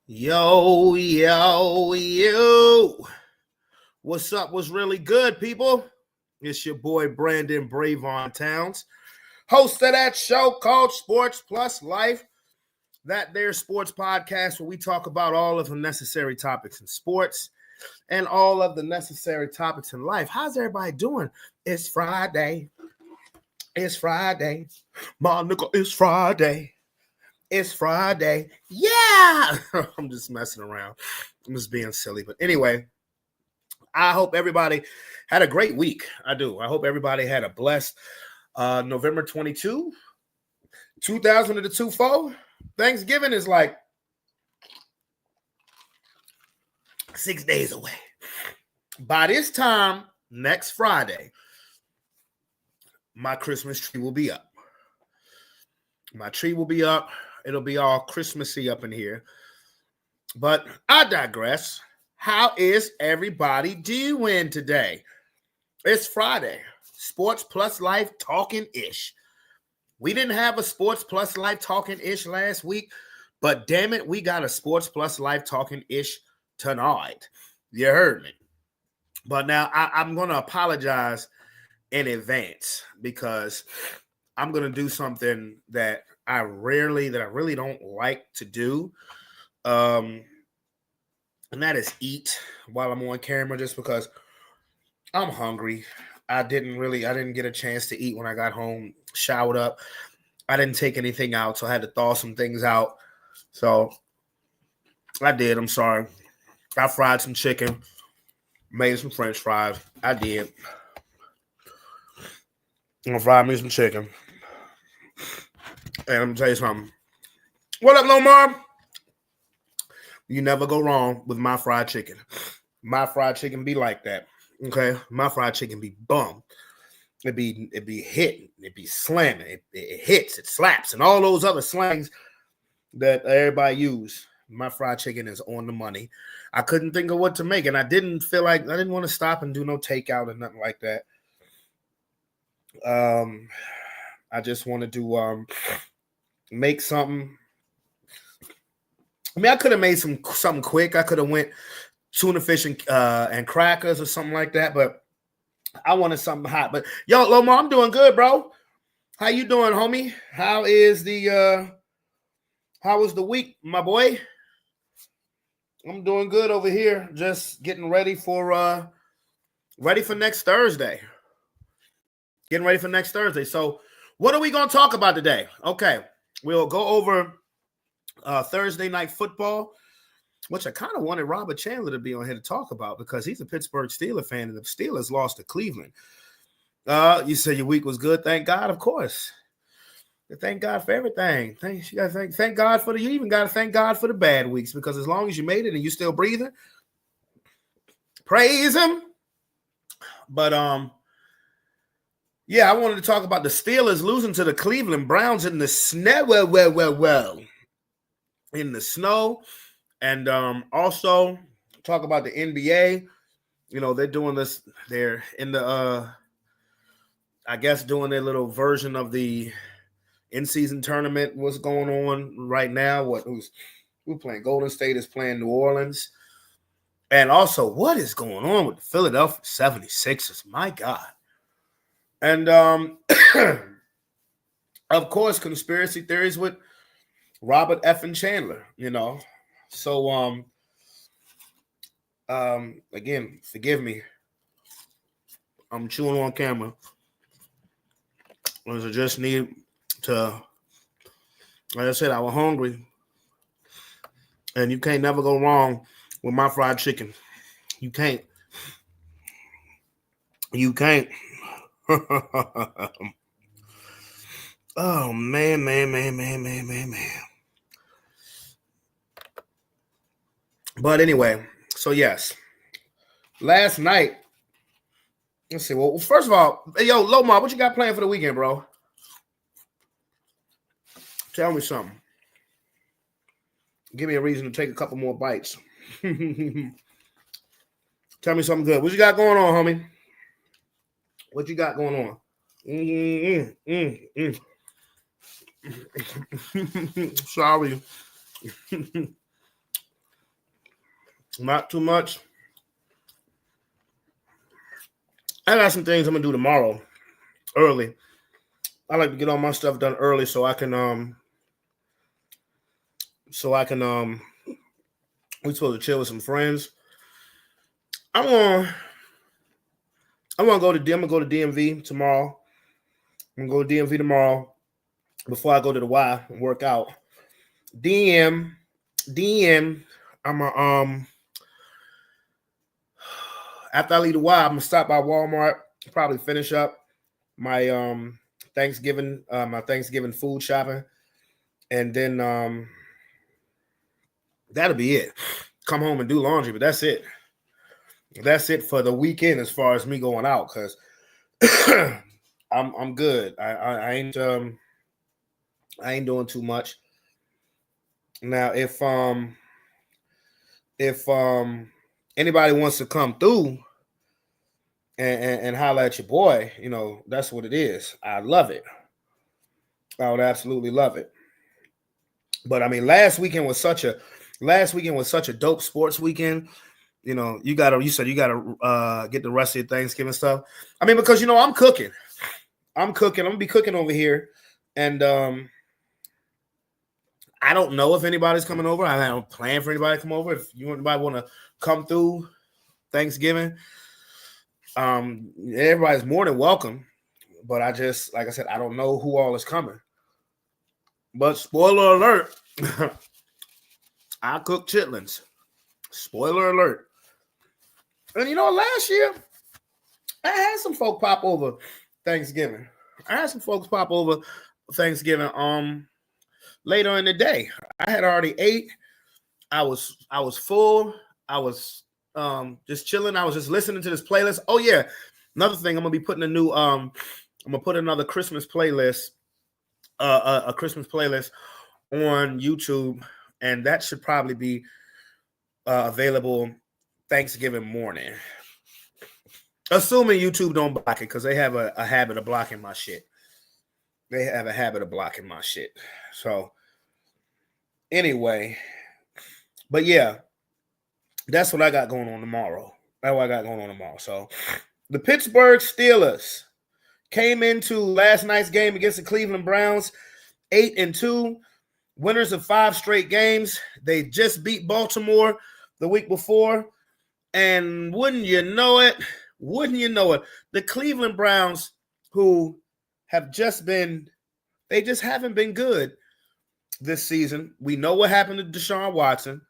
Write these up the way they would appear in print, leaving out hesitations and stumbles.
Yo, yo, yo. What's up? What's really good, people? It's your boy Brandon Bravon Towns, host of that show called Sports Plus Life. That there sports podcast where we talk about all of the necessary topics in sports and all of the necessary topics in life. How's everybody doing? It's Friday. It's Friday. My nigga, it's Friday. It's Friday. Yeah. I'm just messing around. I'm just being silly. But anyway, I hope everybody had a great week. I do. I hope everybody had a blessed November 22, 2024. Thanksgiving is like 6 days away. By this time, next Friday, my Christmas tree will be up. My tree will be up. It'll be all Christmassy up in here. But I digress. How is everybody doing today? It's Friday. Sports Plus Life talking-ish. We didn't have a Sports Plus Life talking-ish last week, but damn it, we got a Sports Plus Life talking-ish tonight. You heard me. But now I'm going to apologize in advance because I'm going to do something that I really don't like to do. And that is eat while I'm on camera just because I'm hungry. I didn't get a chance to eat when I got home, showered up. I didn't take anything out, so I had to thaw some things out. So I did. I'm sorry. I fried some chicken, made some French fries. I did. I'm gonna fry me some chicken. And I'm gonna tell you something. What up, Lomar? You never go wrong with my fried chicken. My fried chicken be like that. Okay? My fried chicken be bum. It be hitting. It be slamming. It hits. It slaps. And all those other slangs that everybody use. My fried chicken is on the money. I couldn't think of what to make. And I didn't want to stop and do no takeout or nothing like that. I just wanted to make something. I mean, I could have made something quick. I could have went tuna fish and crackers or something like that, but I wanted something hot. But yo, Lomar, I'm doing good, bro. How you doing, homie? How was the week, my boy? I'm doing good over here. Just getting ready for next Thursday. Getting ready for next Thursday. So, what are we going to talk about today? Okay, we'll go over Thursday night football, which I kind of wanted Robert Chandler to be on here to talk about because he's a Pittsburgh Steelers fan and the Steelers lost to Cleveland. You said your week was good. Thank God, of course. Thank God for everything. Thank God for you even got to thank God for the bad weeks because as long as you made it and you still breathing, praise him. But yeah, I wanted to talk about the Steelers losing to the Cleveland Browns in the snow. In the snow. And also talk about the NBA. You know, they're doing this. They're in the, I guess, doing their little version of the in-season tournament. What's going on right now? Who's playing? Golden State is playing New Orleans. And also, what is going on with the Philadelphia 76ers? My God. And, of course, conspiracy theories with Robert F. and Chandler, you know. So, again, forgive me. I'm chewing on camera. I just need to, like I said, I was hungry. And you can't never go wrong with my fried chicken. You can't. You can't. Oh, man. But anyway, so yes. Last night, let's see. Well, first of all, hey, yo, Lomar, what you got planned for the weekend, bro? Tell me something. Give me a reason to take a couple more bites. Tell me something good. What you got going on, homie? What you got going on? Sorry. Not too much. I got some things I'm gonna do tomorrow early. I like to get all my stuff done early so I can we supposed to chill with some friends. I'm gonna go to DMV tomorrow. I'm gonna go to DMV tomorrow before I go to the Y and work out. DM. I'm a after I leave the Y, I'm gonna stop by Walmart, probably finish up my Thanksgiving food shopping, and then that'll be it. Come home and do laundry, but that's it. That's it for the weekend as far as me going out, because I'm good. I ain't doing too much. Now if anybody wants to come through and holler at your boy, you know, that's what it is. I love it. I would absolutely love it. But I mean, last weekend was such a dope sports weekend. You know, you said you gotta get the rest of your Thanksgiving stuff. I mean, because you know, I'm cooking. I'm gonna be cooking over here. And I don't know if anybody's coming over. I don't plan for anybody to come over. If anybody want to come through Thanksgiving, everybody's more than welcome. But I just, like I said, I don't know who all is coming. But spoiler alert, I cook chitlins. Spoiler alert. And you know, last year I had some folk pop over Thanksgiving. Later in the day. I had already ate. I was full. I was just chilling. I was just listening to this playlist. Oh yeah, another thing, I'm gonna be putting I'm gonna put another Christmas playlist, a Christmas playlist on YouTube, and that should probably be available Thanksgiving morning. Assuming YouTube don't block it, because they have a habit of blocking my shit. So anyway, but yeah, that's what I got going on tomorrow. So the Pittsburgh Steelers came into last night's game against the Cleveland Browns 8-2, winners of 5 straight games. They just beat Baltimore the week before. And wouldn't you know it, the Cleveland Browns, who have just haven't been good this season. We know what happened to Deshaun Watson.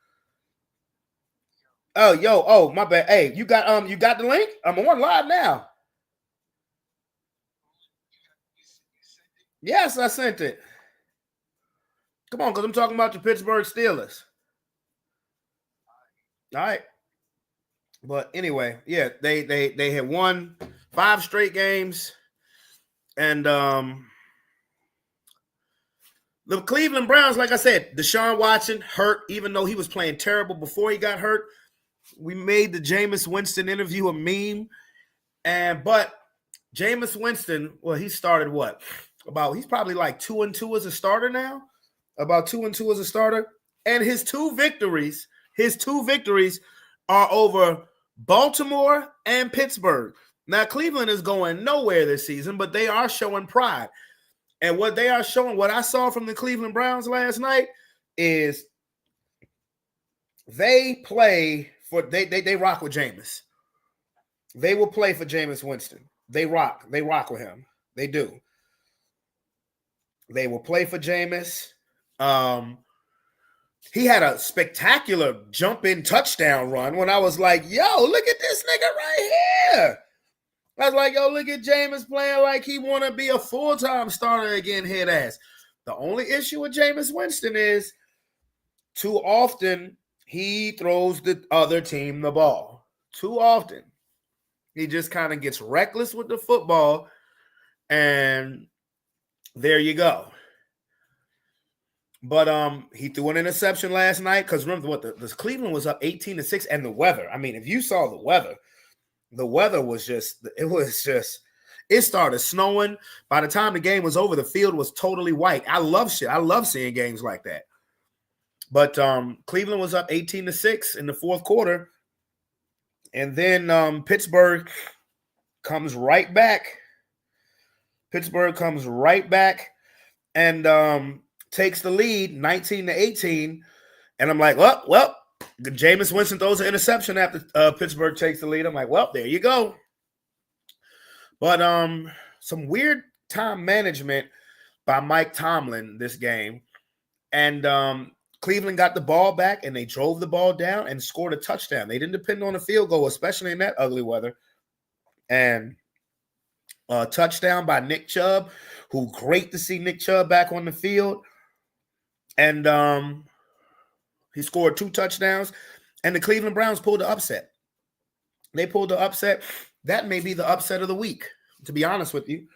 Oh, my bad. Hey, you got the link? I'm on live now. Yes, I sent it. Come on, because I'm talking about the Pittsburgh Steelers. All right. But anyway, yeah, they had won 5 straight games. And the Cleveland Browns, like I said, Deshaun Watson hurt, even though he was playing terrible before he got hurt. We made the Jameis Winston interview a meme. But Jameis Winston, well, he started what? He's probably like 2-2 as a starter now. About 2-2 as a starter. And his two victories are over Baltimore and Pittsburgh. Now, Cleveland is going nowhere this season, but they are showing pride. And what they are showing, what I saw from the Cleveland Browns last night, is they rock with Jameis. They will play for Jameis Winston. They rock with him. They do. They will play for Jameis. He had a spectacular jump-in touchdown run when I was like, yo, look at this nigga right here. I was like, yo, look at Jameis playing like he want to be a full-time starter again, head ass. The only issue with Jameis Winston is too often he throws the other team the ball. Too often. He just kind of gets reckless with the football, and there you go. But he threw an interception last night, because remember what the Cleveland was up 18-6, and the weather. I mean, if you saw the weather was just It started snowing. By the time the game was over, the field was totally white. I love seeing games like that. But Cleveland was up 18-6 in the fourth quarter. And then Pittsburgh comes right back. And takes the lead 19-18. And I'm like, well, Jameis Winston throws an interception after Pittsburgh takes the lead. I'm like, well, there you go. But some weird time management by Mike Tomlin this game. And Cleveland got the ball back, and they drove the ball down and scored a touchdown. They didn't depend on a field goal, especially in that ugly weather. And a touchdown by Nick Chubb, who great to see Nick Chubb back on the field. And he scored 2 touchdowns, and the Cleveland Browns pulled the upset. They pulled the upset. That may be the upset of the week, to be honest with you.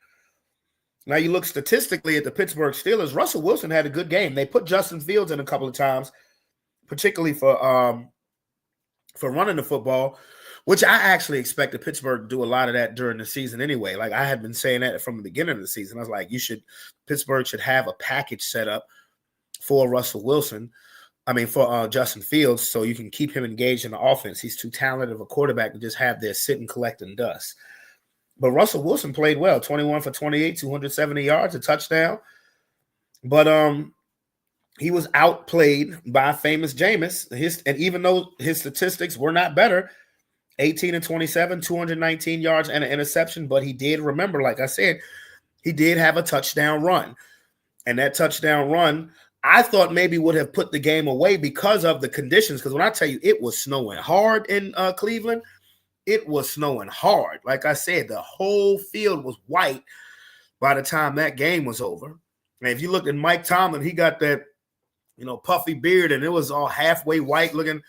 Now, you look statistically at the Pittsburgh Steelers. Russell Wilson had a good game. They put Justin Fields in a couple of times, particularly for running the football, which I actually expected Pittsburgh to do a lot of that during the season anyway. Like, I had been saying that from the beginning of the season. I was like, Pittsburgh should have a package set up for Russell Wilson. For Justin Fields, so you can keep him engaged in the offense. He's too talented of a quarterback to just have there sitting collecting dust. But Russell Wilson played well, 21 for 28, 270 yards, a touchdown. But he was outplayed by famous Jameis. And even though his statistics were not better, 18-27, 219 yards and an interception, but he did, remember, like I said, he did have a touchdown run. And that touchdown run, I thought maybe would have put the game away because of the conditions. Because when I tell you it was snowing hard in Cleveland, it was snowing hard. Like I said, the whole field was white by the time that game was over. And if you look at Mike Tomlin, he got that, puffy beard, and it was all halfway white, looking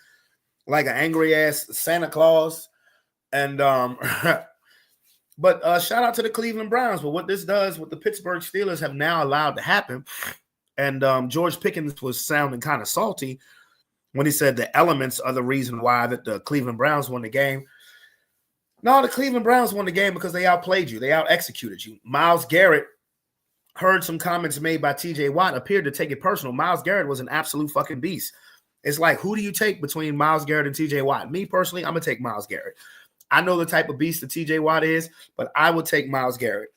like an angry ass Santa Claus. And but shout out to the Cleveland Browns. But what this does, what the Pittsburgh Steelers have now allowed to happen, and George Pickens was sounding kind of salty when he said the elements are the reason why that the Cleveland Browns won the game. No, the Cleveland Browns won the game because they outplayed you. They out-executed you. Myles Garrett heard some comments made by TJ Watt, appeared to take it personal. Myles Garrett was an absolute fucking beast. It's like, who do you take between Myles Garrett and TJ Watt? Me, personally, I'm going to take Myles Garrett. I know the type of beast that TJ Watt is, but I would take Myles Garrett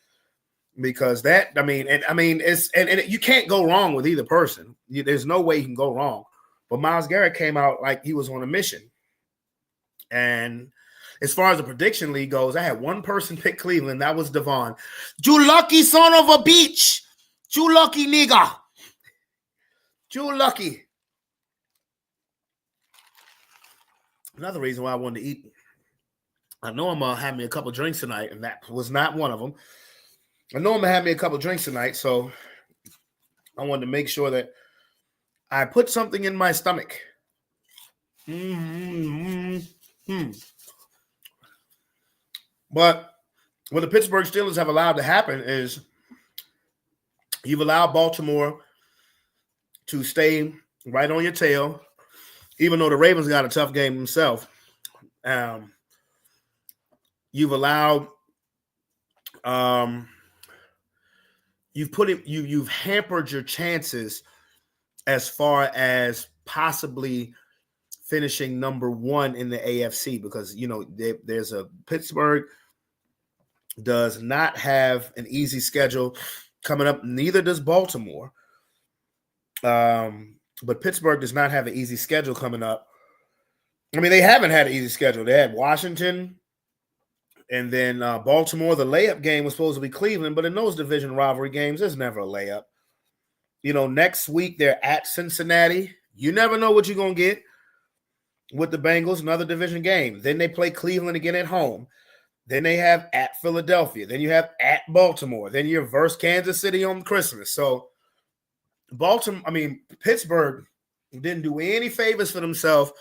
because you can't go wrong with either person. There's no way you can go wrong. But Myles Garrett came out like he was on a mission. And as far as the prediction league goes, I had one person pick Cleveland. That was Devon. You lucky son of a bitch. You lucky nigga. You lucky. Another reason why I wanted to eat. I know I'm going to have me a couple drinks tonight, and that was not one of them. I know I'm going to have me a couple drinks tonight, so I wanted to make sure that I put something in my stomach. But what the Pittsburgh Steelers have allowed to happen is you've allowed Baltimore to stay right on your tail, even though the Ravens got a tough game themselves. You've allowed, you've hampered your chances as far as possibly finishing number 1 in the AFC because, there's a Pittsburgh does not have an easy schedule coming up. Neither does Baltimore. But Pittsburgh does not have an easy schedule coming up. They haven't had an easy schedule. They had Washington and then Baltimore. The layup game was supposed to be Cleveland, but in those division rivalry games, there's never a layup. Next week they're at Cincinnati. You never know what you're going to get with the Bengals, another division game. Then they play Cleveland again at home. Then they have at Philadelphia. Then you have at Baltimore. Then you're versus Kansas City on Christmas. So Pittsburgh didn't do any favors for themselves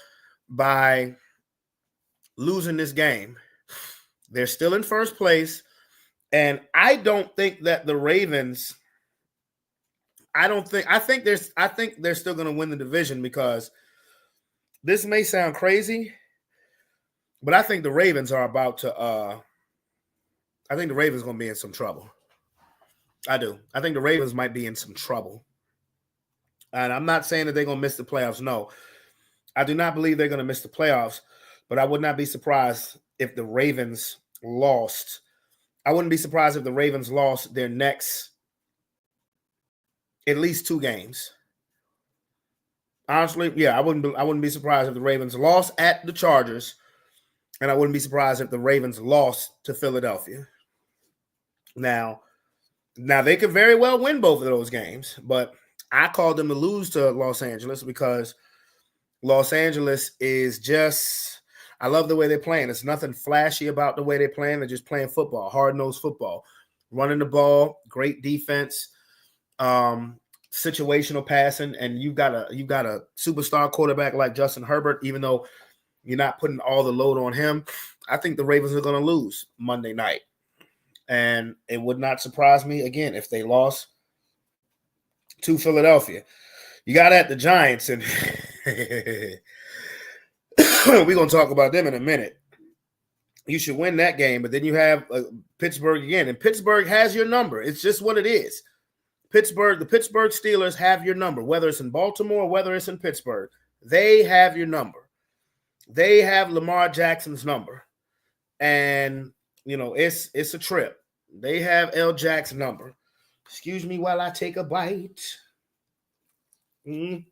by losing this game. They're still in first place. And I don't think that the Ravens, I think they're still going to win the division because this may sound crazy, but I think the Ravens are about to I think the Ravens going to be in some trouble. I do. I think the Ravens might be in some trouble. And I'm not saying that they're going to miss the playoffs. No, I do not believe they're going to miss the playoffs, but I would not be surprised if the Ravens lost. I wouldn't be surprised if the Ravens lost their next at least 2 games. Honestly, yeah, I wouldn't be surprised if the Ravens lost at the Chargers, and I wouldn't be surprised if the Ravens lost to Philadelphia. Now they could very well win both of those games, but I called them to lose to Los Angeles because Los Angeles is just, I love the way they're playing. There's nothing flashy about the way they're playing. They're just playing football, hard-nosed football, running the ball, great defense, situational passing, and you've got a superstar quarterback like Justin Herbert, even though you're not putting all the load on him. I think the Ravens are going to lose Monday night. And it would not surprise me, again, if they lost to Philadelphia. You got at the Giants, and we're going to talk about them in a minute. You should win that game, but then you have Pittsburgh again, and Pittsburgh has your number. It's just what it is. The Pittsburgh Steelers have your number, whether it's in Baltimore, whether it's in Pittsburgh. They have your number. They have Lamar Jackson's number. And, it's a trip. They have L. Jack's number. Excuse me while I take a bite. Boy,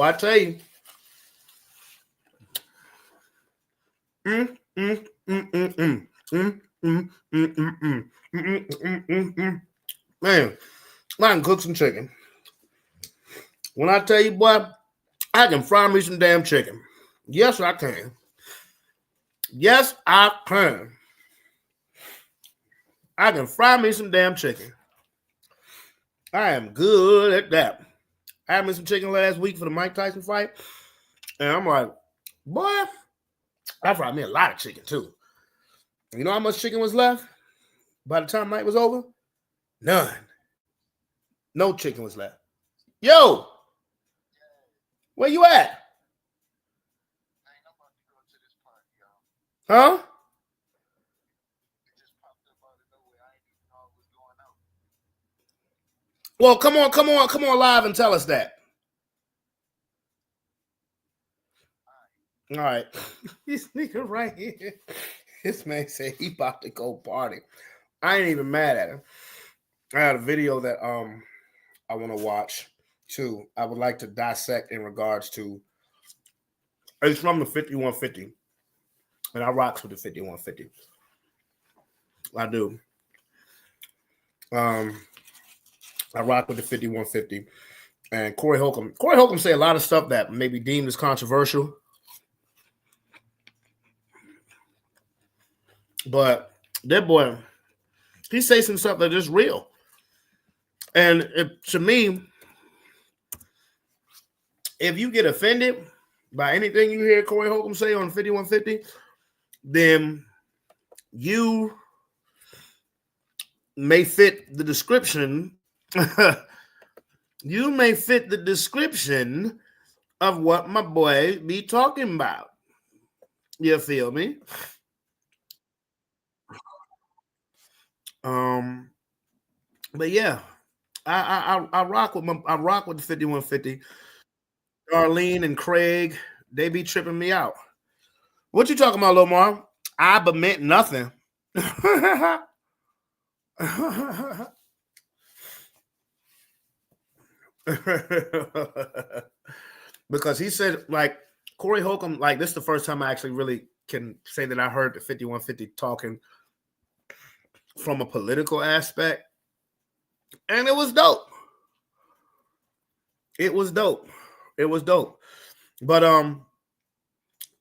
I tell you. Man, I can cook some chicken. When I tell you, boy, I can fry me some damn chicken. Yes, I can. Yes, I can. I can fry me some damn chicken. I am good at that. I had me some chicken last week for the Mike Tyson fight. And I'm like, boy, I fried me a lot of chicken too. You know how much chicken was left by the time night was over? None. No chicken was left. Yo, where you at? Huh? Well, come on live and tell us that. All right. This nigga right here. This man said he about to go party. I ain't even mad at him. I had a video that I want to watch too. I would like to dissect in regards to, it's from the 5150. And I rocks with the 5150. I do. I rock with the 5150. And Corey Holcomb say a lot of stuff that may be deemed as controversial. But that boy, he says some stuff that is real. And to me, if you get offended by anything you hear Corey Holcomb say on 5150, then you may fit the description. You may fit the description of what my boy be talking about. You feel me? But yeah, I rock with the 5150. Darlene and Craig, they be tripping me out. What you talking about, Lomar? I meant nothing. Because he said, like, Corey Holcomb, like, this is the first time I actually really can say that I heard the 5150 talking from a political aspect. And it was dope. It was dope. But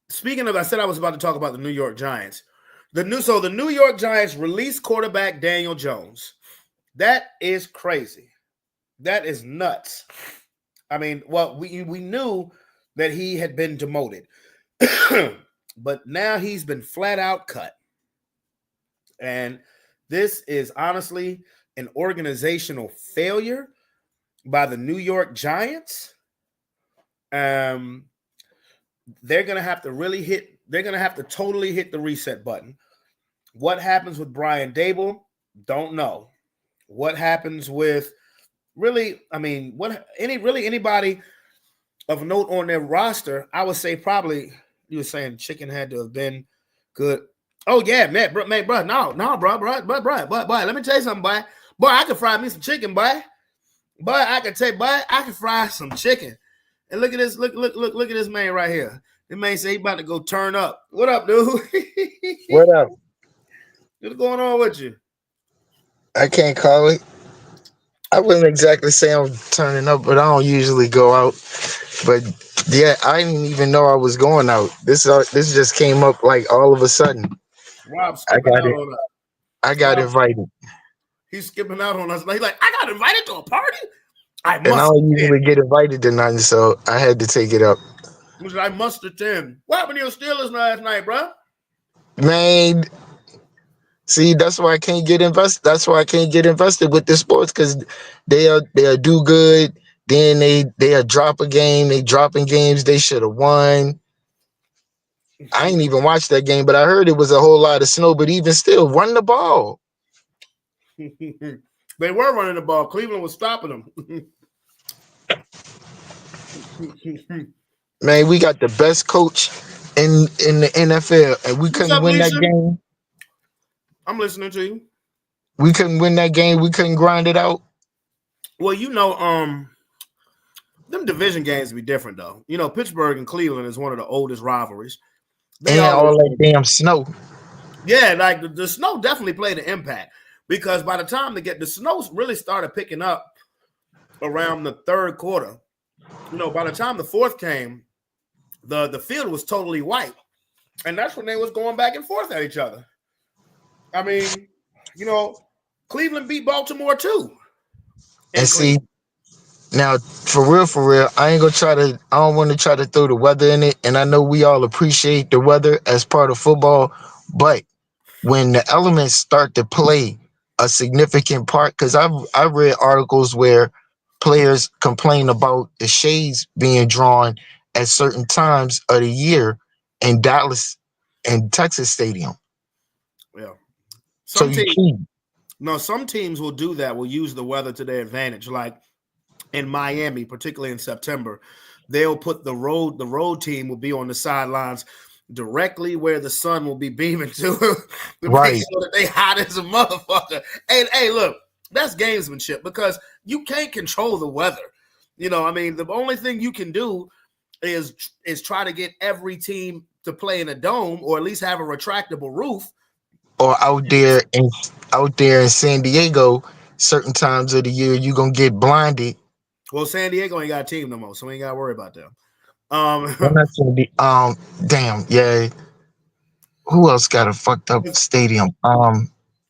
speaking of, I said I was about to talk about the New York Giants. The New York Giants released quarterback Daniel Jones. That is crazy. That is nuts. I mean, well, we knew that he had been demoted, but now he's been flat out cut. And this is honestly an organizational failure by the New York Giants. They're going to have to really hit they're gonna have to totally hit the reset button. What happens with Brian Dable? Don't know. What happens with really? I mean, anybody of note on their roster? I would say probably you were saying Chicken had to have been good. Oh yeah, man, bro, boy. Let me tell you something, boy. I can fry me some chicken, boy. I can tell you, boy, I can fry some chicken. And look at this, look at this man right here. The man say he about to go turn up. What up, dude? What up? What's going on with you? I can't call it. I wouldn't exactly say I'm turning up, but I don't usually go out. But yeah, I didn't even know I was going out. This just came up like all of a sudden. Rob I skipping got out it. on us. I got Rob, invited, he's skipping out on us. He's like, I got invited to a party. I and I must don't attend. usually get invited to nothing, so I had to take it up. I must attend. What happened to your Steelers last night, bro? Man, see, that's why I can't get invested. That's why I can't get invested with the sports because they'll do good. Then they'll drop a game. They dropping games they should have won. I ain't even watched that game, but I heard it was a whole lot of snow. But even still, run the ball. They were running the ball. Cleveland was stopping them. Man, we got the best coach in the NFL, and we What's couldn't up, win that Lisa? game. I'm listening to you. We couldn't win that game. We couldn't grind it out. Well, them division games be different though. Pittsburgh and Cleveland is one of the oldest rivalries. They And always all that damn snow. yeah, like the snow definitely played an impact because by the time the snow really started picking up around the third quarter. By the time the fourth came, the field was totally white, and that's when they was going back and forth at each other. I mean, Cleveland beat Baltimore too. And In see, Cleveland. now for real, I ain't gonna try to. I don't want to try to throw the weather in it. And I know we all appreciate the weather as part of football, but when the elements start to play a significant part, because I read articles where players complain about the shades being drawn at certain times of the year in Dallas and Texas Stadium. Yeah. So Some you teams, keep no, some teams will do that. Will use the weather to their advantage. Like in Miami, particularly in September, they'll put the road team will be on the sidelines directly where the sun will be beaming to make right. sure that they hot as a motherfucker. Hey, look, that's gamesmanship because you can't control the weather. I mean, the only thing you can do is try to get every team to play in a dome or at least have a retractable roof. Or out there in San Diego, certain times of the year you gonna get blinded. Well, San Diego ain't got a team no more, so we ain't got to worry about them. Well, not San damn, yeah. Who else got a fucked up stadium? The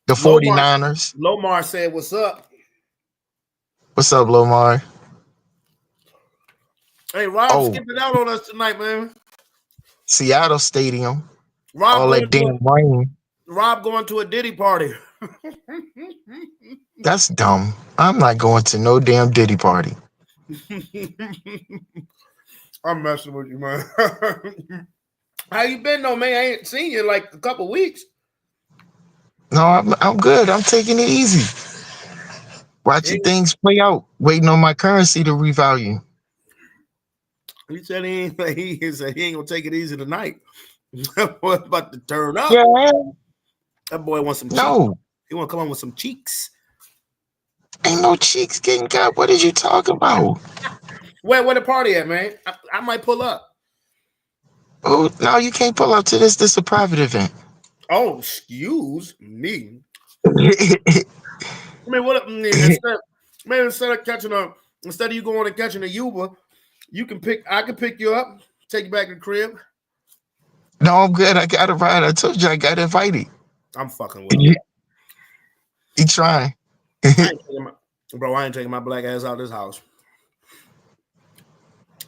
Lomar 49ers. Lomar said, "What's up?" What's up, Lomar? Hey, Rob Oh, skipping out on us tonight, man. Seattle Stadium. Rob All going that to damn rain. a Diddy party. That's dumb. I'm not going to no damn Diddy party. I'm messing with you, man. How you been though, man? I ain't seen you in like a couple weeks. No, I'm good. I'm taking it easy. Watching He things play out. Waiting on my currency to revalue. said he said he ain't gonna take it easy tonight. That boy about to turn up. Yeah. That boy wants some cheeks. No. He want to come on with some cheeks. Ain't no cheeks getting cut. What are you talking about? Where the party at, man? I might pull up. Oh, no, you can't pull up to this. This is a private event. Oh, excuse me. Nah, I mean, instead of you going and catching a Uber, I can pick you up, take you back to the crib. no, I'm good. I got a ride. I told you I got invited. I'm fucking with you. He trying. I ain't taking my black ass out of this house.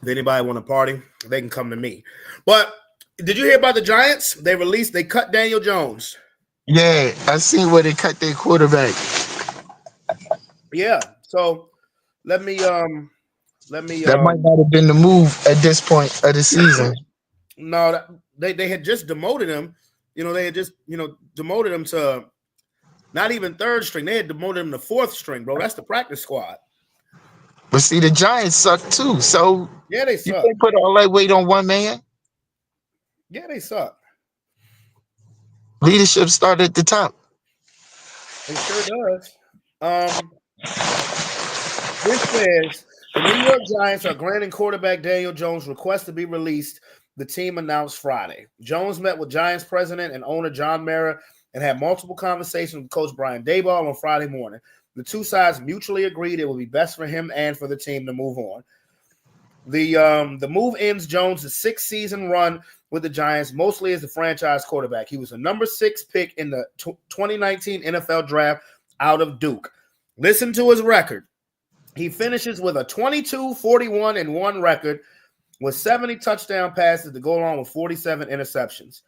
If anybody want to party, they can come to me. But did you hear about the Giants? They cut Daniel Jones. Yeah, I seen where they cut their quarterback. Yeah. So let me That might not have been the move at this point of the season. no they had just demoted him. They had just demoted him to not even third string. They had demoted him to fourth string, bro. That's the practice squad. But see, the Giants suck too. So Yeah, they you suck. can't put all that weight on one man. Yeah, they suck. Leadership started at the top. It sure does. This says the New York Giants are granting quarterback Daniel Jones' request to be released. The team announced Friday. Jones met with Giants president and owner John Mara and had multiple conversations with Coach Brian Daboll on Friday morning. The two sides mutually agreed it would be best for him and for the team to move on. The move ends Jones' sixth season run with the Giants, mostly as the franchise quarterback. He was a number 6 pick in the 2019 NFL draft out of Duke. Listen to his record. He finishes with a 22-41-1 record with 70 touchdown passes to go along with 47 interceptions.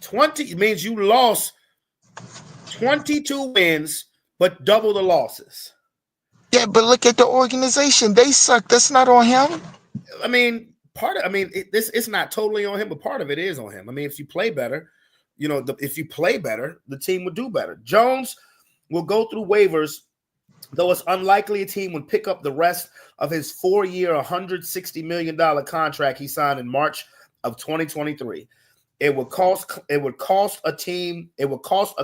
20 means you lost 22 wins, but double the losses. Yeah, but look at the organization. They suck. That's not on him. I mean, it's not totally on him, but part of it is on him. I mean, if you play better, the team would do better. Jones will go through waivers, though it's unlikely a team would pick up the rest of his 4-year, $160 million contract he signed in March of 2023. It would cost a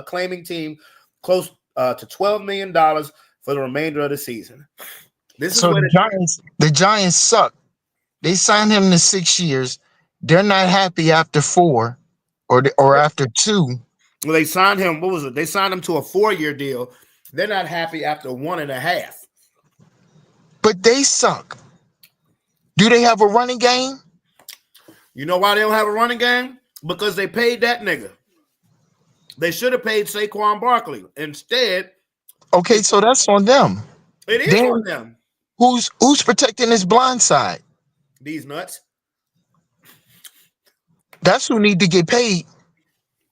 claiming team close to $12 million for the remainder of the season. The Giants suck. They signed him to 6 years. They're not happy after 4 or after 2. Well, they signed him. What was it? They signed him to a 4-year deal. They're not happy after 1.5. But they suck. Do they have a running game? You know why they don't have a running game? Because they paid that nigga. They should have paid Saquon Barkley. Instead, okay, so that's on them. It is on them. Who's protecting his blind side? These nuts. That's who need to get paid.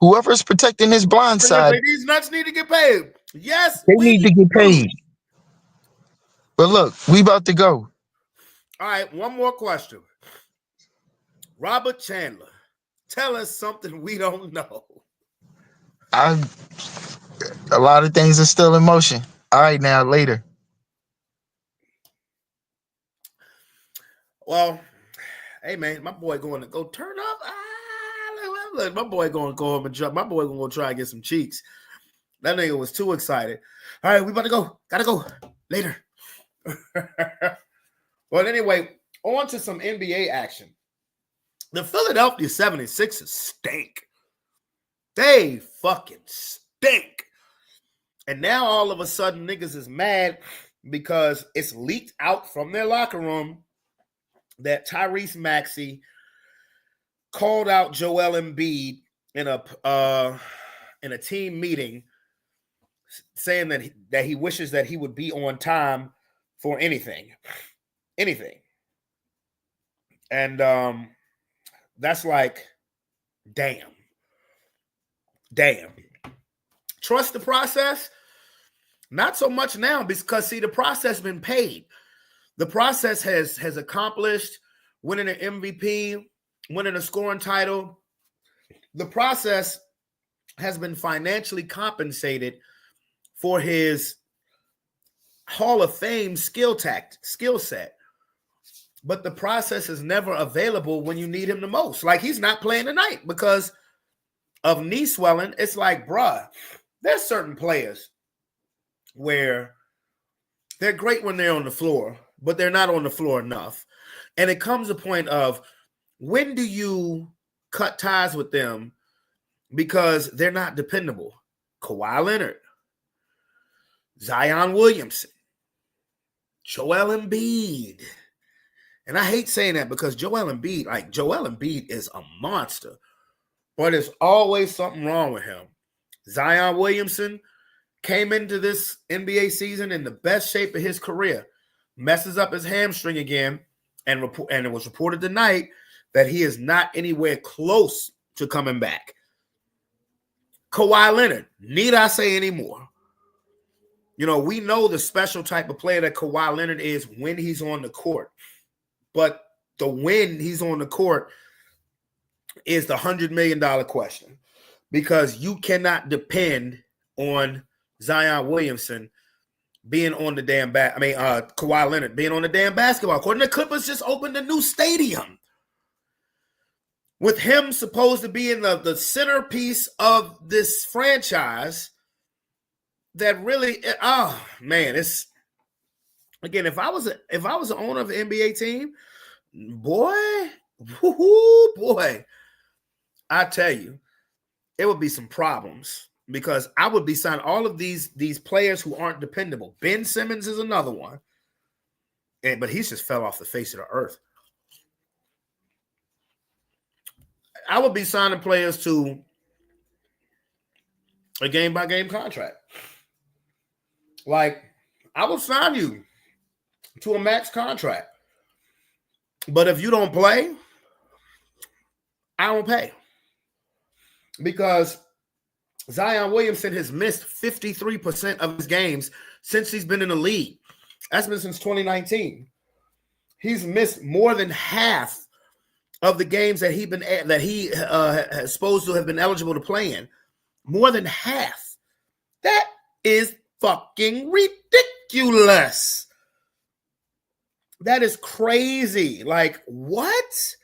Whoever's protecting his blind side. These nuts need to get paid. Yes, they need to get paid. But look, we about to go. All right, one more question. Robert Chandler, tell us something we don't know. A lot of things are still in motion. All right, now later. Well, hey man, my boy going to go turn up. Look, my boy going to go home and jump. My boy going to go try and get some cheeks. That nigga was too excited. All right, we about to go. Gotta go later. Well, anyway, on to some NBA action. The Philadelphia 76ers stink. They fucking stink. And now all of a sudden niggas is mad because it's leaked out from their locker room that Tyrese Maxey called out Joel Embiid in a team meeting, saying that he wishes that he would be on time for anything. And that's like, damn. Trust the process? Not so much now, because see, the process has been paid. The process has accomplished winning an MVP, winning a scoring title. The process has been financially compensated for his Hall of Fame skill set. But the process is never available when you need him the most. Like, he's not playing tonight because of knee swelling. It's like, bruh, there's certain players where they're great when they're on the floor, but they're not on the floor enough. And it comes a point of, when do you cut ties with them because they're not dependable? Kawhi Leonard, Zion Williamson, Joel Embiid. And I hate saying that because Joel Embiid is a monster, but there's always something wrong with him. Zion Williamson came into this NBA season in the best shape of his career, messes up his hamstring again, and it was reported tonight that he is not anywhere close to coming back. Kawhi Leonard, need I say any more? We know the special type of player that Kawhi Leonard is when he's on the court. But when he's on the court, is the $100 million question, because you cannot depend on Zion Williamson being on the damn Kawhi Leonard being on the damn basketball court. And the Clippers just opened a new stadium with him supposed to be in the centerpiece of this franchise. That really, oh man, it's again. If I was the owner of an NBA team, boy, I tell you, it would be some problems, because I would be signing all of these players who aren't dependable. Ben Simmons is another one, but he's just fell off the face of the earth. I would be signing players to a game-by-game contract. Like, I will sign you to a max contract. But if you don't play, I don't pay. Because Zion Williamson has missed 53% of his games since he's been in the league. That's been since 2019. He's missed more than half of the games that he is supposed to have been eligible to play in. More than half. That is fucking ridiculous. That is crazy. Like, what?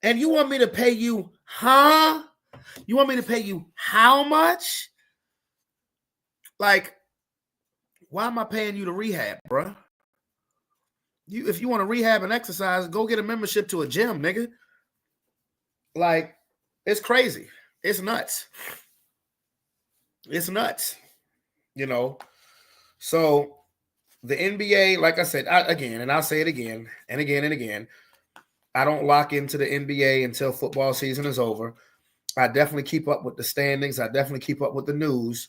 And you want me to pay you, huh? You want me to pay you how much? Like, why am I paying you to rehab, bro? If you want to rehab and exercise, go get a membership to a gym, nigga. Like, it's crazy. It's nuts. It's nuts. You know? So, the NBA, like I said, again, and I'll say it again and again and again, I don't lock into the NBA until football season is over. I definitely keep up with the standings. I definitely keep up with the news.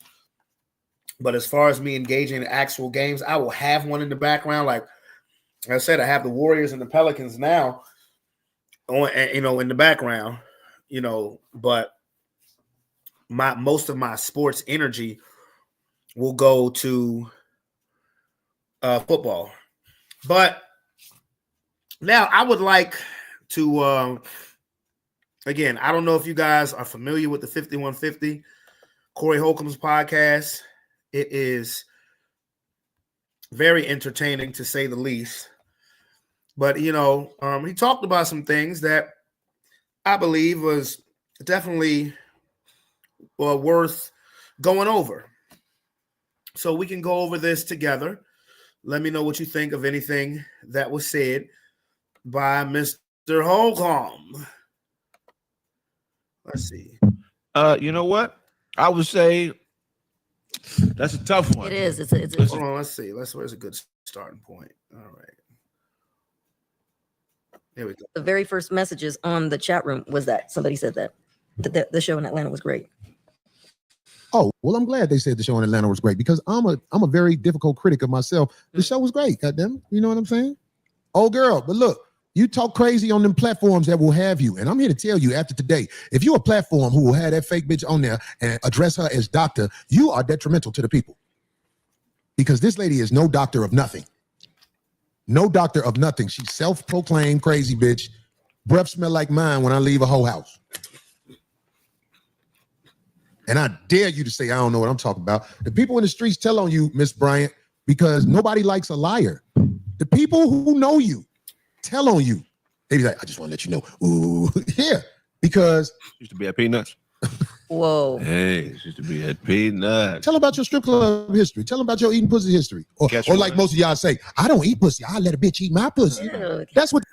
But as far as me engaging in actual games, I will have one in the background. Like I said, I have the Warriors and the Pelicans now on, in the background, but most of my sports energy will go to football. But now I would like to, again, I don't know if you guys are familiar with the 5150 Corey Holcomb's podcast. It is very entertaining, to say the least. But, he talked about some things that I believe was definitely worth going over. So we can go over this together. Let me know what you think of anything that was said by Mr. Holcomb. Let's see. You know what? I would say that's a tough one. It is. It's Hold on, let's see. Where's a good starting point? All right. There we go. the very first messages on the chat room was that somebody said that the show in Atlanta was great. Oh, well, I'm glad they said the show in Atlanta was great, because I'm a very difficult critic of myself. The show was great, goddamn. You know what I'm saying? Oh, girl, but look, you talk crazy on them platforms that will have you. And I'm here to tell you, after today, if you're a platform who will have that fake bitch on there and address her as doctor, you are detrimental to the people. Because this lady is no doctor of nothing. No doctor of nothing. She's self-proclaimed crazy bitch. Breath smell like mine when I leave a whole house. And I dare you to say I don't know what I'm talking about. The people in the streets tell on you, Miss Bryant, because nobody likes a liar. The people who know you tell on you. They be like, I just want to let you know. Ooh, yeah, because Used to be at Peanuts. Whoa. Hey, used to be at Peanuts. tell them about your strip club history. Tell them about your eating pussy history. Or like most of y'all say, I don't eat pussy. I let a bitch eat my pussy. Ew. That's what.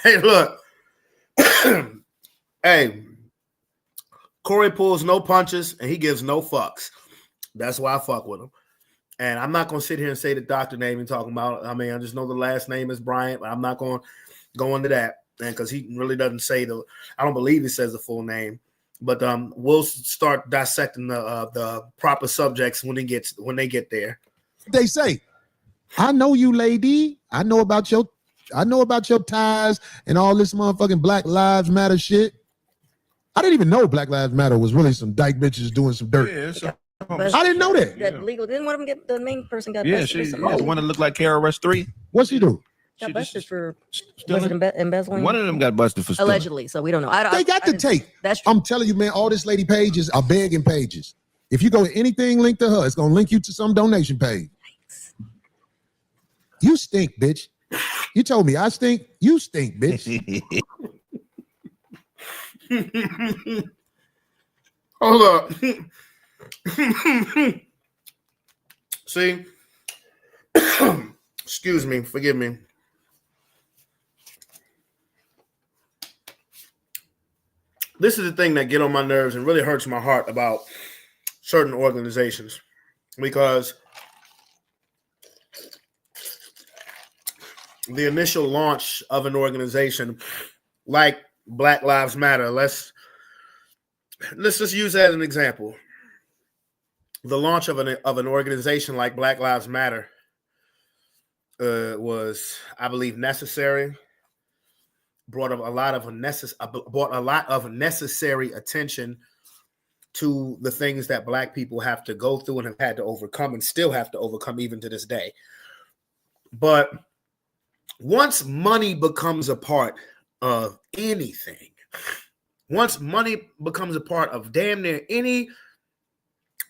Hey, look. Hey, Corey pulls no punches and he gives no fucks. That's why I fuck with him. And I'm not going to sit here and say the doctor name you're talking about. I mean, I just know the last name is Bryant, but I'm not going to go into that. And because he really doesn't say I don't believe he says the full name. But we'll start dissecting the proper subjects when they get there. They say, I know you, lady. I know about your ties and all this motherfucking Black Lives Matter shit. I didn't even know Black Lives Matter was really some dyke bitches doing some dirt. Yeah, so, I didn't know that. That legal didn't one of them get the main person got yeah, busted or she's something? the one that looked like KRS-3. What's she do? got busted for stealing. embezzling. One of them got busted for stealing. Allegedly, so we don't know. They got the tape. That's true. I'm telling you, man, all this lady pages are begging pages. If you go to anything linked to her, it's gonna link you to some donation page. You stink, bitch. You told me I stink. You stink, bitch. Hold up. See, excuse me, forgive me. This is the thing that get on my nerves and really hurts my heart about certain organizations, because the initial launch of an organization like Black Lives Matter, let's just use that as an example. The launch of an organization like Black Lives Matter was, I believe, necessary. Brought a lot of necessary attention to the things that Black people have to go through and have had to overcome and still have to overcome even to this day. But once money becomes a part of anything, once money becomes a part of damn near any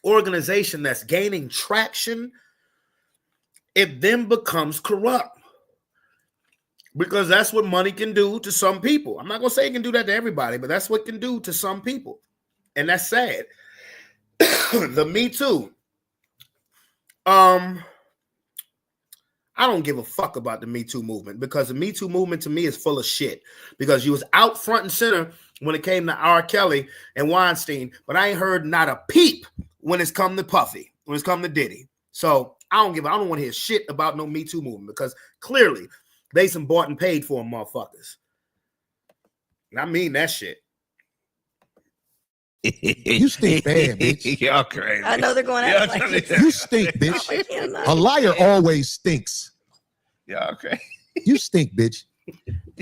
organization that's gaining traction, it then becomes corrupt. Because that's what money can do to some people. I'm not going to say it can do that to everybody, but that's what it can do to some people. And that's sad. The Me Too. I don't give a fuck about the Me Too movement, because the Me Too movement to me is full of shit, because you was out front and center when it came to R. Kelly and Weinstein, but I ain't heard not a peep when it's come to Puffy, when it's come to Diddy. So I don't want to hear shit about no Me Too movement, because clearly they some bought and paid for them motherfuckers. And I mean that shit. You stink bad, bitch. Y'all crazy. I know they're going out like You stink, bitch. A liar always stinks. Y'all crazy. You stink, bitch.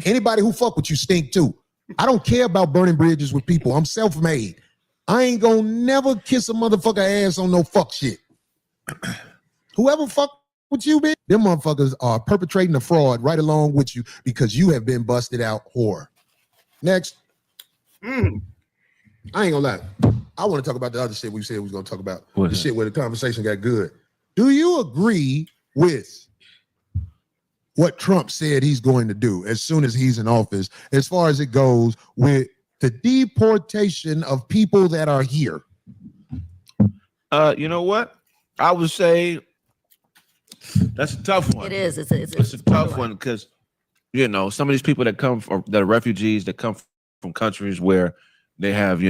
Anybody who fuck with you stink too. I don't care about burning bridges with people. I'm self-made. I ain't gonna never kiss a motherfucker ass on no fuck shit. Whoever fuck with you, bitch, them motherfuckers are perpetrating a fraud right along with you, because you have been busted out whore. Next. I ain't gonna lie. I want to talk about the other shit we said we was gonna talk about. The shit where the conversation got good. Do you agree with what Trump said he's going to do as soon as he's in office, as far as it goes with the deportation of people that are here? You know what? I would say that's a tough one. It is. It's a tough one, because some of these people that come from, that are refugees, that come from countries where they have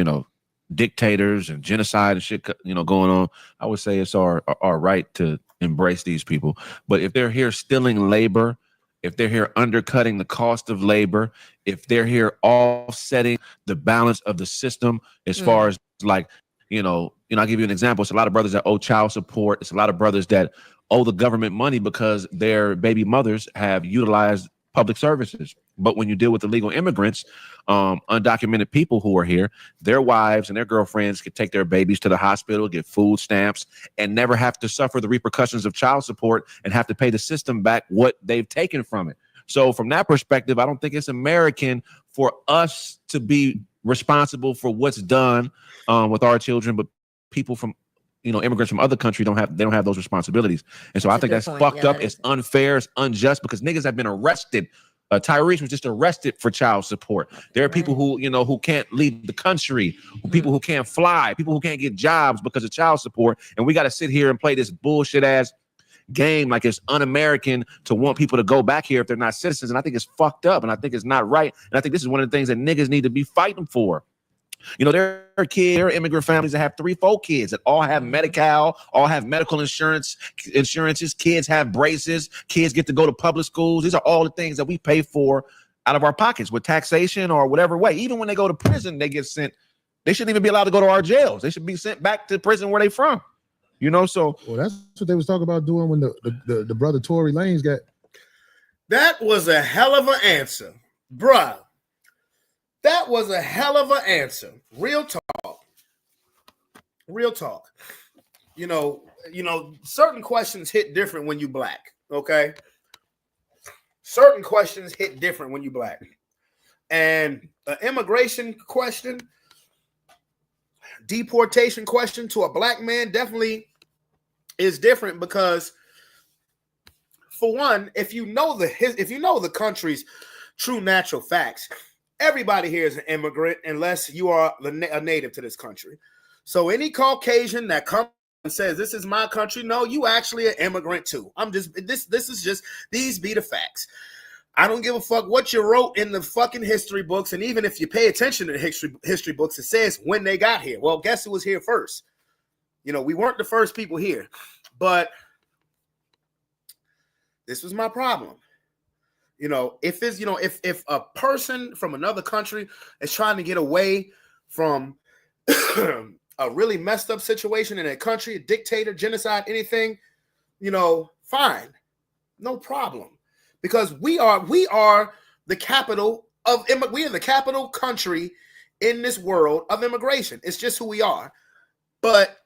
dictators and genocide and shit going on. I would say it's our right to embrace these people. But if they're here stealing labor, if they're here undercutting the cost of labor, if they're here offsetting the balance of the system, as far as like, I'll give you an example. It's a lot of brothers that owe child support. It's a lot of brothers that owe the government money because their baby mothers have utilized public services. But when you deal with illegal immigrants, undocumented people who are here, their wives and their girlfriends could take their babies to the hospital, get food stamps, and never have to suffer the repercussions of child support and have to pay the system back what they've taken from it. So from that perspective, I don't think it's American for us to be responsible for what's done with our children, but people from immigrants from other countries don't have those responsibilities. And so I think that's fucked up. It's unfair. It's unjust, because niggas have been arrested. Tyrese was just arrested for child support. There are people who can't leave the country, people who can't fly, people who can't get jobs because of child support. And we got to sit here and play this bullshit ass game like it's un-American to want people to go back here if they're not citizens. And I think it's fucked up, and I think it's not right. And I think this is one of the things that niggas need to be fighting for. There are immigrant families that have 3-4 kids that all have Medi-Cal, all have medical insurances. Kids have braces. Kids get to go to public schools. These are all the things that we pay for out of our pockets with taxation or whatever way. Even when they go to prison, they get sent. They shouldn't even be allowed to go to our jails. They should be sent back to prison where they from. So. Well, that's what they was talking about doing when the brother Tory Lanez got. That was a hell of an answer, bruh. That was a hell of an answer. Real talk. Real talk. Certain questions hit different when you black, okay? certain questions hit different when you black. And an immigration question, deportation question to a black man definitely is different because, for one, if you know the country's true natural facts, everybody here is an immigrant unless you are a native to this country. So any Caucasian that comes and says this is my country, no, you actually an immigrant too. These be the facts. I don't give a fuck what you wrote in the fucking history books, and even if you pay attention to the history books, it says when they got here. Well, guess who was here first? You know, we weren't the first people here, but this was my problem. You know, if a person from another country is trying to get away from a really messed up situation in a country, a dictator, genocide, anything, you know, fine, no problem, because we are the capital we are the capital country in this world of immigration. It's just who we are. But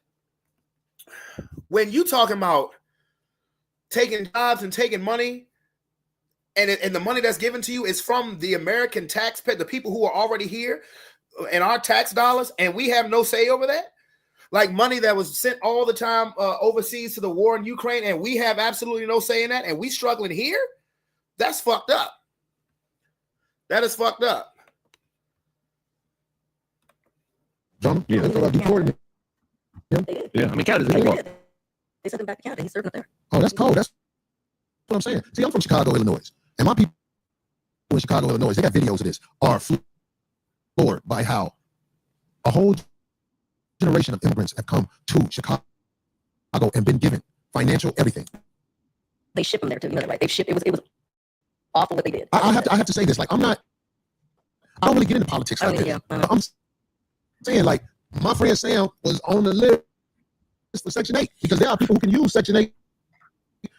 when you talking about taking jobs and taking money, and the money that's given to you is from the American taxpayer, the people who are already here, and our tax dollars, and we have no say over that, like money that was sent all the time overseas to the war in Ukraine, and we have absolutely no say in that, and we struggling here, that's fucked up. That is fucked up. John, Yeah. deported. Yeah, I mean, Canada's illegal. They sent him back to Canada. He's serving up there. Oh, that's cold. That's what I'm saying. See, I'm from Chicago, Illinois, and my people in Chicago, Illinois, they got videos of this, are floored by how a whole generation of immigrants have come to Chicago and been given financial everything. They ship him there too. You know that, right? They shipped. It was awful what they did. I have to say this. Like, I don't really get into politics like that. I'm saying, like, my friend Sam was on the list for Section 8 because there are people who can use Section 8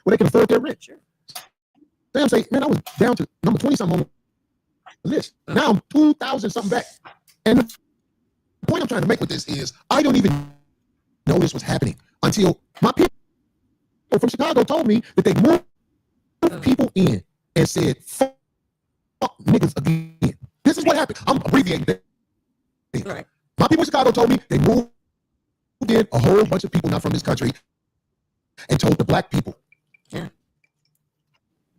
where they can afford their rent. Sure. Sam say, man, I was down to number 20 something on the list. Now I'm 2,000 something back. And the point I'm trying to make with this is I don't even know this was happening until my people from Chicago told me that they moved people in and said, fuck niggas again. This is what happened. I'm abbreviating that. Right. My people in Chicago told me they moved in a whole bunch of people not from this country and told the black people, Yeah.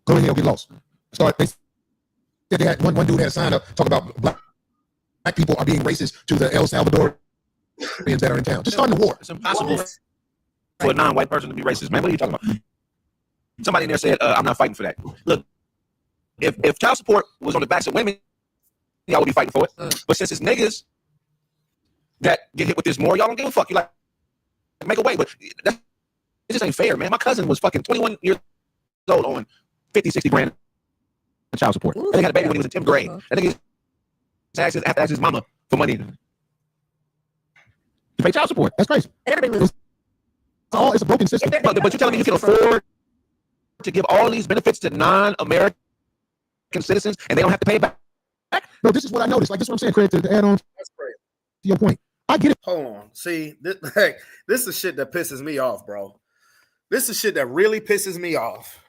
go ahead, get lost. They said they had one dude had a sign up talking about black people are being racist to the El Salvadorians that are in town. Just starting the war. It's impossible for a non-white person to be racist, man. What are you talking about? Somebody in there said, I'm not fighting for that. Look, if child support was on the backs of women, y'all would be fighting for it. But since it's niggas that get hit with this more, y'all don't give a fuck. You like make a way, but it just ain't fair, man. My cousin was fucking 21 years old on 50, 60 grand in child support. Ooh, and they had a baby when he was in 10th grade. Uh-huh. And then he have to ask his mama for money to pay child support. That's crazy. And everybody was. It's a broken system. But you're telling me you can afford to give all these benefits to non-American citizens and they don't have to pay back? No, this is what I noticed. Like, this is what I'm saying, Craig, to add on to That's crazy. your point. I get it. Hold on. See, this is shit that pisses me off, bro. This is shit that really pisses me off.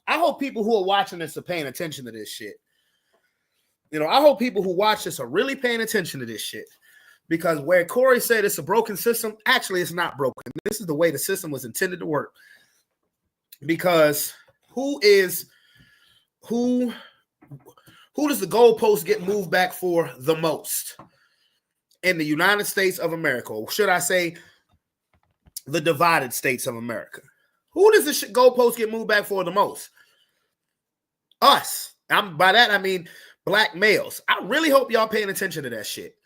I hope people who are watching this are paying attention to this shit. You know, I hope people who watch this are really paying attention to this shit. Because where Corey said it's a broken system, actually it's not broken. This is the way the system was intended to work. Because who does the goalpost get moved back for the most in the United States of America? Or should I say the divided states of America? Who does the goalpost get moved back for the most? Us. By that I mean black males. I really hope y'all paying attention to that shit.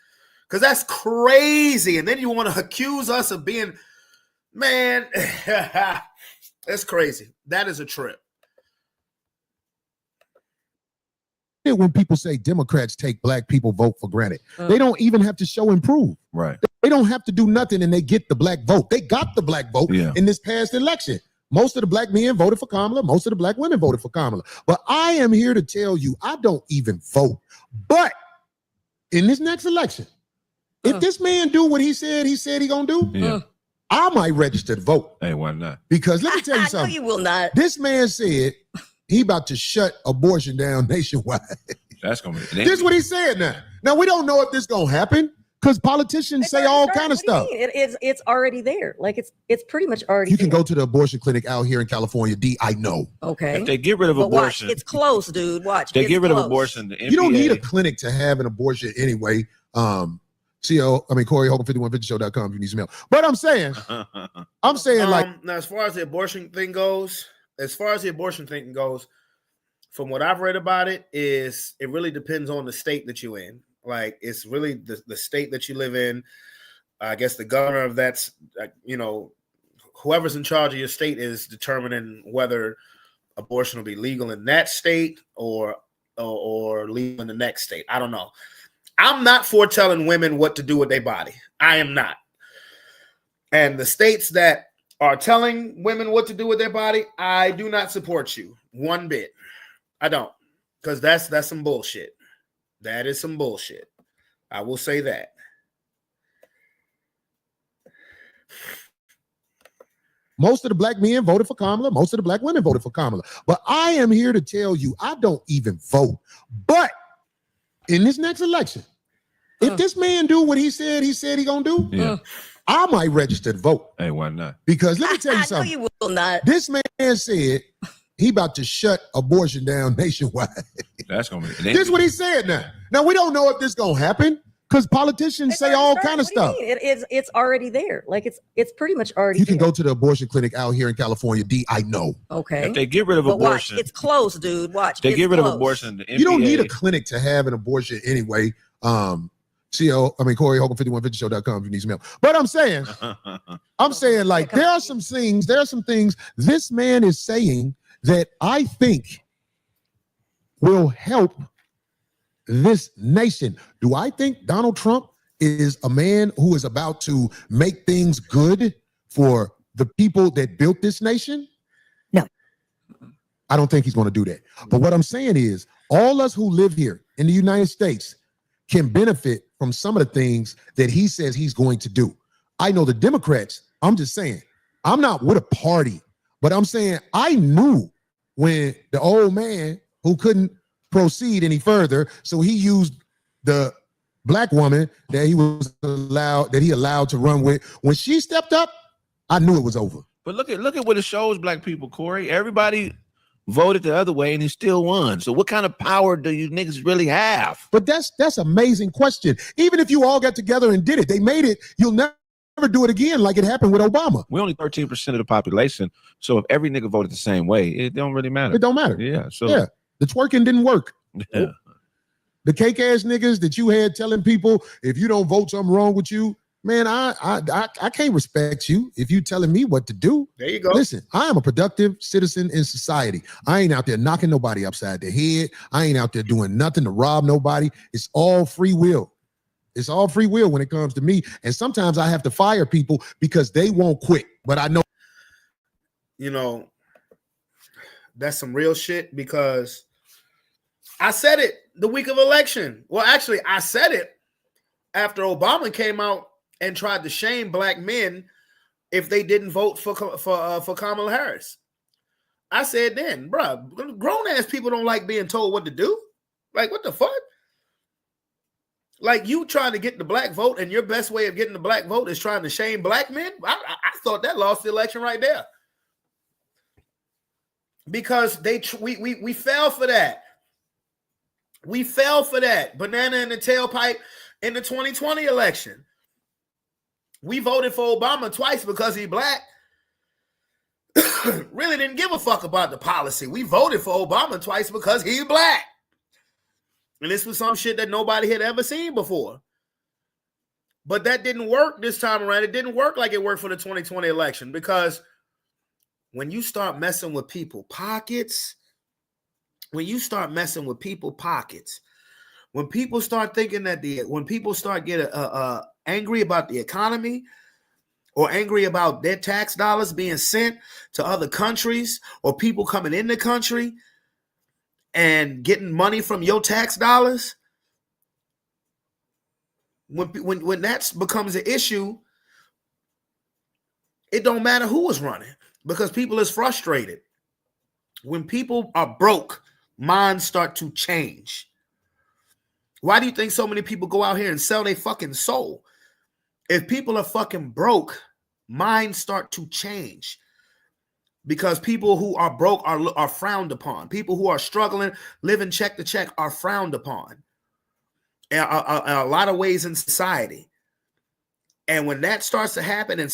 Because that's crazy. And then you want to accuse us of being, man, that's crazy. That is a trip. When people say Democrats take black people vote for granted, they don't even have to show and prove. Right. They don't have to do nothing and they get the black vote. They got the black vote in this past election. Most of the black men voted for Kamala. Most of the black women voted for Kamala. But I am here to tell you, I don't even vote. But in this next election, if this man do what he said he gonna do, I might register to vote. Hey, why not? Because let me tell you something. No, you will not. This man said he about to shut abortion down nationwide. That's gonna be. This is what he said now. Now we don't know if this gonna happen because politicians say all kind of stuff. It's already there. Like it's pretty much already. You can there. go to the abortion clinic out here in California. D, I know. Okay. If they get rid of But abortion, watch, it's close, dude. Watch. they it's get rid of close. abortion. The NBA, You don't need a clinic to have an abortion anyway. Corey Hogan 5150show.com if you need some help. But I'm saying like now as far as the abortion thing goes, from what I've read about it, is it really depends on the state that you're in. Like it's really the state that you live in. I guess the governor of that's whoever's in charge of your state is determining whether abortion will be legal in that state or legal in the next state. I don't know. I'm not for telling women what to do with their body. I am not. And the states that are telling women what to do with their body, I do not support you one bit. I don't, because that's some bullshit. That is some bullshit. I will say that. most of the black men voted for Kamala. Most of the black women voted for Kamala. But I am here to tell you, I don't even vote. But in this next election, if this man do what he said he gonna do, I might register to vote. Hey, why not? Because let me tell you something. No, you will not. This man said he about to shut abortion down nationwide. That's gonna be. This is what he said now. Now we don't know if this gonna happen because politicians say all kind of stuff. It's already there. Like it's pretty much already. You can there. go to the abortion clinic out here in California. D, I know. Okay. If they get rid of But abortion, watch, it's close, dude. Watch. they it's get rid of close. abortion. The NBA, You don't need a clinic to have an abortion anyway. Corey Hogan 5150show.com if you need some help. But I'm saying like there are some things this man is saying that I think will help this nation. Do I think Donald Trump is a man who is about to make things good for the people that built this nation? No. I don't think he's going to do that. But what I'm saying is all us who live here in the United States can benefit from some of the things that he says he's going to do. I know the Democrats, I'm just saying, I'm not with a party, but I'm saying I knew when the old man who couldn't proceed any further, so he used the black woman that he allowed to run with. When she stepped up, I knew it was over. But look at what it shows black people, Corey. Everybody voted the other way and he still won. So what kind of power do you niggas really have? But that's an amazing question. Even if you all got together and did it, they made it, you'll never do it again like it happened with Obama. We're only 13% of the population. So if every nigga voted the same way, it don't really matter. It don't matter. Yeah. So yeah, the twerking didn't work. Yeah. The cake ass niggas that you had telling people if you don't vote, something wrong with you. Man, I can't respect you if you telling me what to do. There you go. Listen, I am a productive citizen in society. I ain't out there knocking nobody upside the head. I ain't out there doing nothing to rob nobody. It's all free will. It's all free will when it comes to me. And sometimes I have to fire people because they won't quit. But I know. You know, that's some real shit because I said it the week of election. Well, actually, I said it after Obama came out and tried to shame black men if they didn't vote for Kamala Harris. I said then, bro, grown ass people don't like being told what to do. Like, what the fuck? Like, you trying to get the black vote, and your best way of getting the black vote is trying to shame black men? I thought that lost the election right there. Because we fell for that. We fell for that. Banana in the tailpipe in the 2020 election. We voted for Obama twice because he's black. Really didn't give a fuck about the policy. We voted for Obama twice because he's black. And this was some shit that nobody had ever seen before. But that didn't work this time around. It didn't work like it worked for the 2020 election because when you start messing with people's pockets, when people start thinking that when people start getting angry about the economy or angry about their tax dollars being sent to other countries or people coming in the country and getting money from your tax dollars, when that becomes an issue, it don't matter who is running because people is frustrated. When people are broke, minds start to change. Why do you think so many people go out here and sell their fucking soul? If people are fucking broke, minds start to change. Because people who are broke are frowned upon. People who are struggling, living check to check are frowned upon. In a lot of ways in society. And when that starts to happen and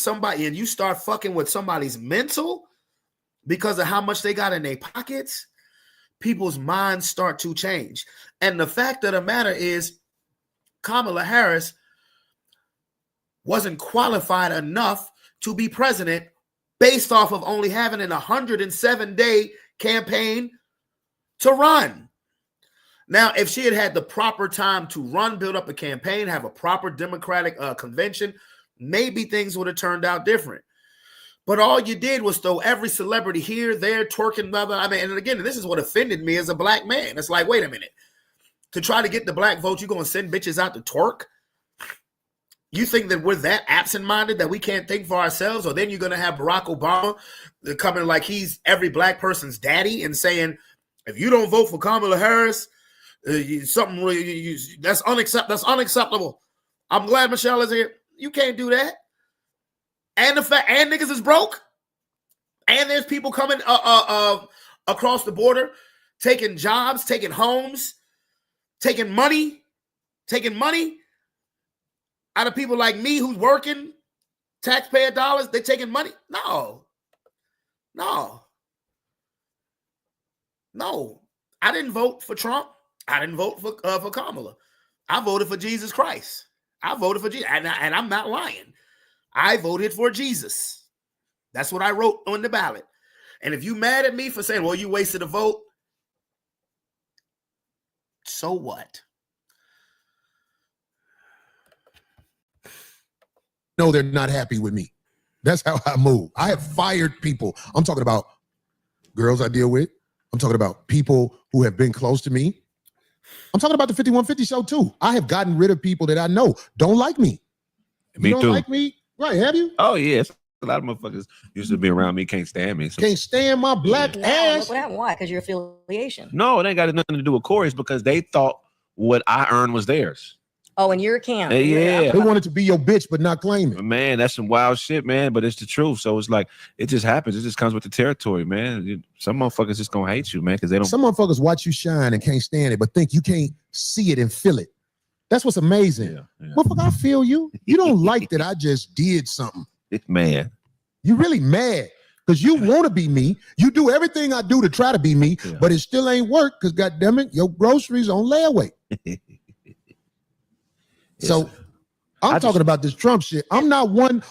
you start fucking with somebody's mental because of how much they got in their pockets, people's minds start to change. And the fact of the matter is, Kamala Harris wasn't qualified enough to be president based off of only having an 107-day campaign to run. Now, if she had had the proper time to run, build up a campaign, have a proper Democratic convention, maybe things would have turned out different. But all you did was throw every celebrity here, there, twerking, blah, blah. I mean, and again, this is what offended me as a black man. It's like, wait a minute. To try to get the black vote, you're going to send bitches out to twerk? You think that we're that absent-minded that we can't think for ourselves? Or then you're going to have Barack Obama coming like he's every black person's daddy and saying, if you don't vote for Kamala Harris, something really that's unacceptable. I'm glad Michelle is here. You can't do that. And the fact and niggas is broke. And there's people coming across the border, taking jobs, taking homes, taking money out of people like me who's working, taxpayer dollars, they're taking money. No. I didn't vote for Trump. I didn't vote for Kamala. I voted for Jesus Christ. I voted for Jesus. And I'm not lying. I voted for Jesus. That's what I wrote on the ballot. And if you mad at me for saying, well, you wasted a vote, so what? No, they're not happy with me. That's how I move. I have fired people. I'm talking about girls I deal with. I'm talking about people who have been close to me. I'm talking about the 5150 show too. I have gotten rid of people that I know don't like me. Me you don't too. like me? Right, have you? Oh, yes. A lot of motherfuckers used to be around me, can't stand me. So. Can't stand my black ass. What happened? Why? Because your affiliation. No, it ain't got nothing to do with Corey's because they thought what I earned was theirs. Oh, in your camp. Yeah. They wanted to be your bitch, but not claim it. Man, that's some wild shit, man. But it's the truth. So it's like it just happens. It just comes with the territory, man. Some motherfuckers just gonna hate you, man, because they don't. Some motherfuckers watch you shine and can't stand it, but think you can't see it and feel it. That's what's amazing. Yeah. Motherfucker, I feel you. You don't like that I just did something. It's mad. You really mad because you want to be me. You do everything I do to try to be me, but it still ain't work because goddamn it, your groceries on layaway. So I'm talking about this Trump shit. I'm not one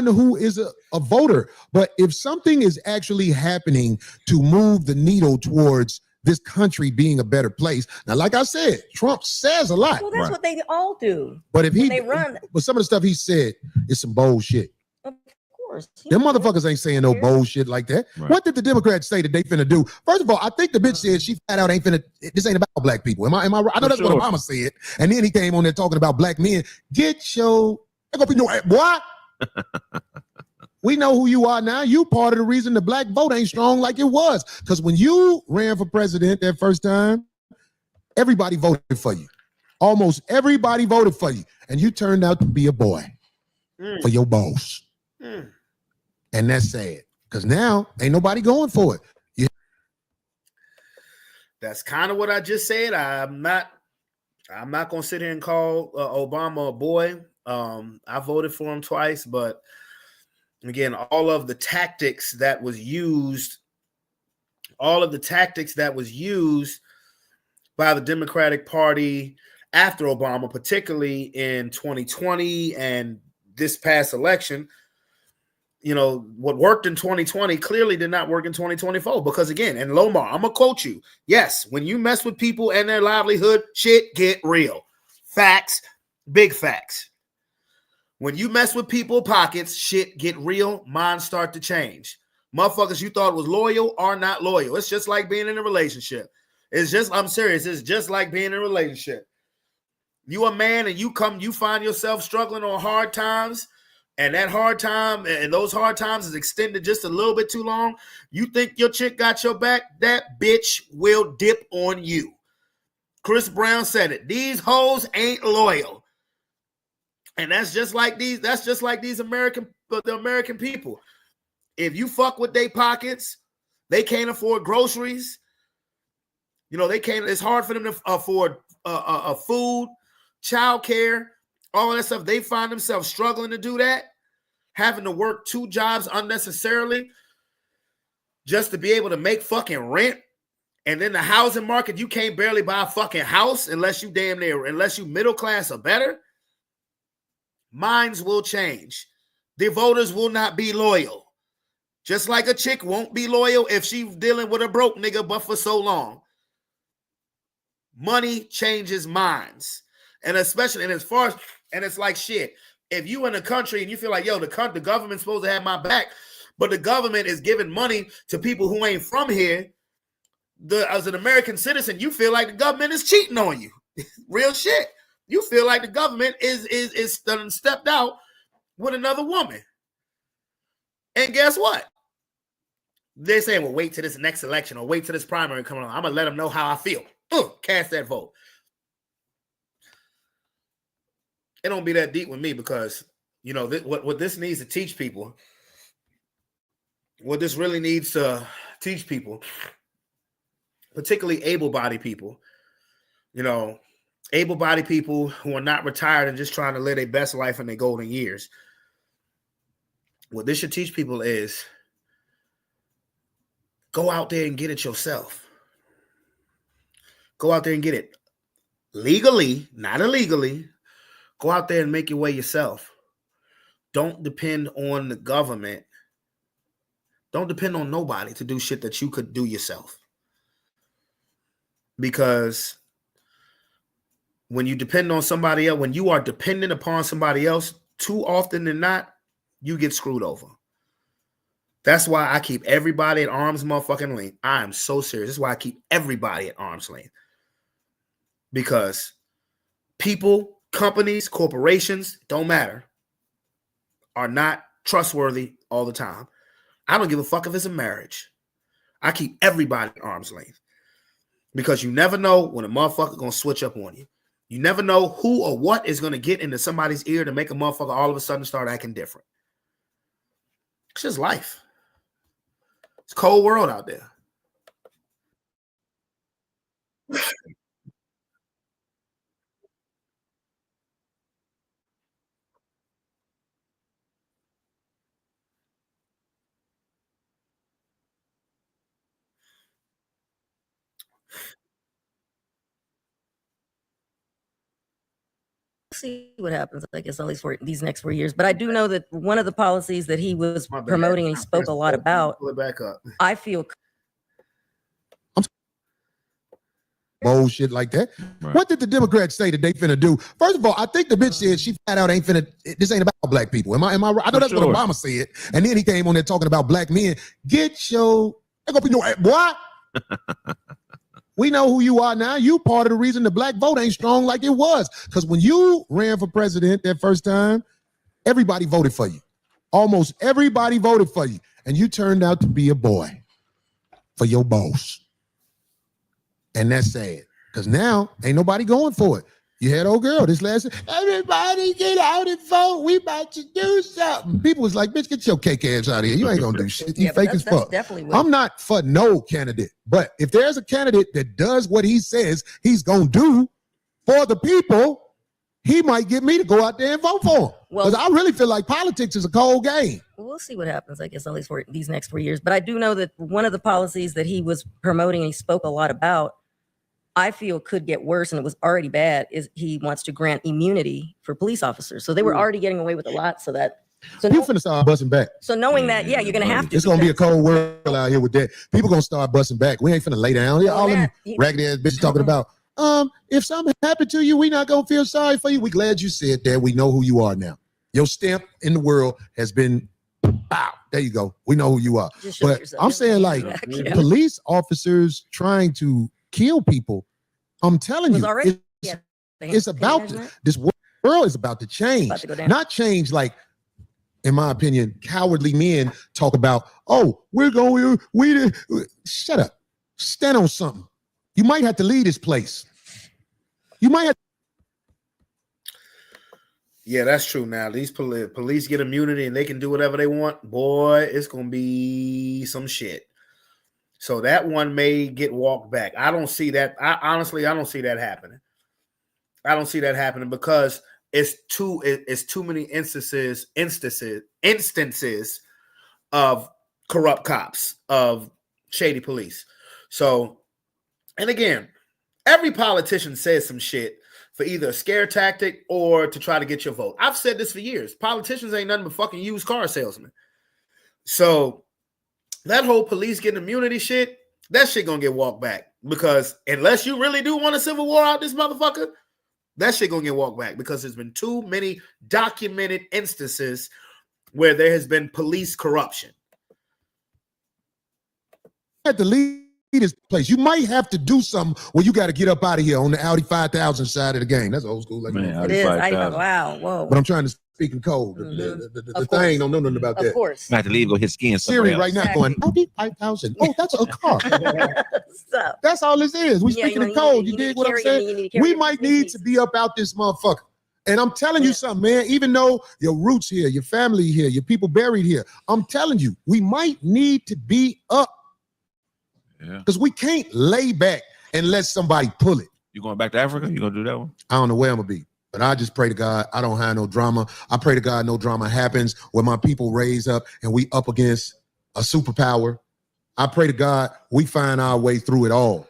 who is a voter, but if something is actually happening to move the needle towards this country being a better place. Now, like I said, Trump says a lot. Well, that's what they all do. But if they run, but some of the stuff he said is some bullshit. Of course. Them motherfuckers ain't saying no bullshit like that. Right. What did the Democrats say that they finna do? First of all, I think the bitch said she flat out ain't finna, this ain't about black people. Am I right? I know that's what Obama said. And then he came on there talking about black men. Get your, boy. We know who you are now. You part of the reason the black vote ain't strong like it was. Because when you ran for president that first time, everybody voted for you. Almost everybody voted for you. And you turned out to be a boy for your boss. And that's sad. Because now ain't nobody going for it. That's kind of what I just said. I'm not gonna sit here and call Obama a boy. I voted for him twice, but again, all of the tactics that was used by the Democratic Party after Obama, particularly in 2020 and this past election, what worked in 2020 clearly did not work in 2024 because, again, and Lomar, I'm going to quote you. Yes, when you mess with people and their livelihood, shit get real. Facts, big facts. When you mess with people's pockets, shit get real, minds start to change. Motherfuckers you thought was loyal are not loyal. It's just like being in a relationship. I'm serious. It's just like being in a relationship. You a man and you find yourself struggling on hard times. and that hard time and those hard times is extended just a little bit too long, you think your chick got your back, that bitch will dip on you. Chris Brown said it. These hoes ain't loyal. And that's just like these American people. If you fuck with their pockets, they can't afford groceries. You know, it's hard for them to afford food, childcare, all of that stuff. They find themselves struggling to do that, having to work 2 jobs unnecessarily just to be able to make fucking rent. And then the housing market, you can't barely buy a fucking house unless you middle class or better. Minds will change. The voters will not be loyal. Just like a chick won't be loyal if she's dealing with a broke nigga, but for so long. Money changes minds. And especially, and it's like shit. If you in a country and you feel like, yo, the government's supposed to have my back, but the government is giving money to people who ain't from here, as an American citizen, you feel like the government is cheating on you. Real shit. You feel like the government is stepped out with another woman. And guess what? They're saying, well, wait till this next election or wait till this primary coming on. I'm going to let them know how I feel. Cast that vote. It don't be that deep with me because, you know, what this needs to teach people, what this really needs to teach people, particularly able-bodied people, you know, able-bodied people who are not retired and just trying to live their best life in their golden years. What this should teach people is go out there and get it yourself. Go out there and get it legally, not illegally. Go out there and make your way yourself. Don't depend on the government. Don't depend on nobody to do shit that you could do yourself. Because when you depend on somebody else, when you are dependent upon somebody else, too often than not, you get screwed over. That's why I keep everybody at arm's motherfucking length. I am so serious. That's why I keep everybody at arm's length. Because people, companies, corporations, don't matter, are not trustworthy all the time. I don't give a fuck if it's a marriage. I keep everybody at arm's length. Because you never know when a motherfucker gonna switch up on you. You never know who or what is gonna get into somebody's ear to make a motherfucker all of a sudden start acting different. It's just life. It's a cold world out there. See what happens, I guess, at least for these next 4 years. But I do know that one of the policies that he was promoting and he spoke a lot about, Pull it back up. I feel bullshit like that. Right. What did the Democrats say that they finna do? First of all, I think the bitch said she flat out ain't finna. This ain't about black people. Am I right? I know that's what Obama said. And then he came on there talking about black men. Get your. Ain't gonna be no boy. We know who you are now. You part of the reason the black vote ain't strong like it was. Because when you ran for president that first time, everybody voted for you. Almost everybody voted for you. And you turned out to be a boy for your boss. And that's sad. Because now ain't nobody going for it. You had old girl this last, everybody get out and vote. We about to do something. People was like, bitch, get your cake ass out of here. You ain't gonna do shit. You fake as fuck. I'm not for no candidate. But if there's a candidate that does what he says he's gonna do for the people, he might get me to go out there and vote for him. Because I really feel like politics is a cold game. We'll see what happens, I guess, at least for these next 4 years. But I do know that one of the policies that he was promoting and he spoke a lot about, I feel could get worse, and it was already bad, is he wants to grant immunity for police officers. So they were already getting away with a lot. So you finna start busting back. So knowing that, yeah, you're gonna have to. It's gonna be a cold world out here with that. People gonna start busting back. We ain't finna lay down. All them raggedy ass bitches talking about, if something happened to you, we not gonna feel sorry for you. We glad you said that. We know who you are now. Your stamp in the world has been, wow, there you go. We know who you are. But I'm saying, like, police officers trying to kill people, I'm telling you, it's about this world is about to change. Not change like in my opinion, cowardly men talk about, oh, we're going, shut up. Stand on something. You might have to leave this place. You might have. Yeah, that's true. Now these police get immunity and they can do whatever they want. Boy, it's gonna be some shit. So that one may get walked back. I don't see that. Honestly, I don't see that happening. I don't see that happening because it's too many instances of corrupt cops, of shady police. So, and again, every politician says some shit for either a scare tactic or to try to get your vote. I've said this for years. Politicians ain't nothing but fucking used car salesmen. So that whole police getting immunity shit, that shit gonna get walked back. Because unless you really do want a civil war out this motherfucker, that shit gonna get walked back because there's been too many documented instances where there has been police corruption. Have to leave this place. You might have to do something where you got to get up out of here on the Audi 5000 side of the game. That's old school. Like, Man, It is. Wow. Whoa. but I'm trying to speak in code. The thing don't know nothing about Of that. course. I have to leave, go hit skin. Siri right now Exactly. going, Audi 5000. Oh, that's a car. So, That's all this is. We speaking in code. You dig what I'm saying? We might need to be up out this motherfucker. And I'm telling you something, man, even though your roots here, your family here, your people buried here, I'm telling you, we might need to be up. Yeah. Because we can't lay back and let somebody pull it. You going back to Africa? You gonna do that one? I don't know where I'm gonna be, but I just pray to God I don't have no drama. I pray to God no drama happens when my people raise up and we up against a superpower. I pray to God we find our way through it all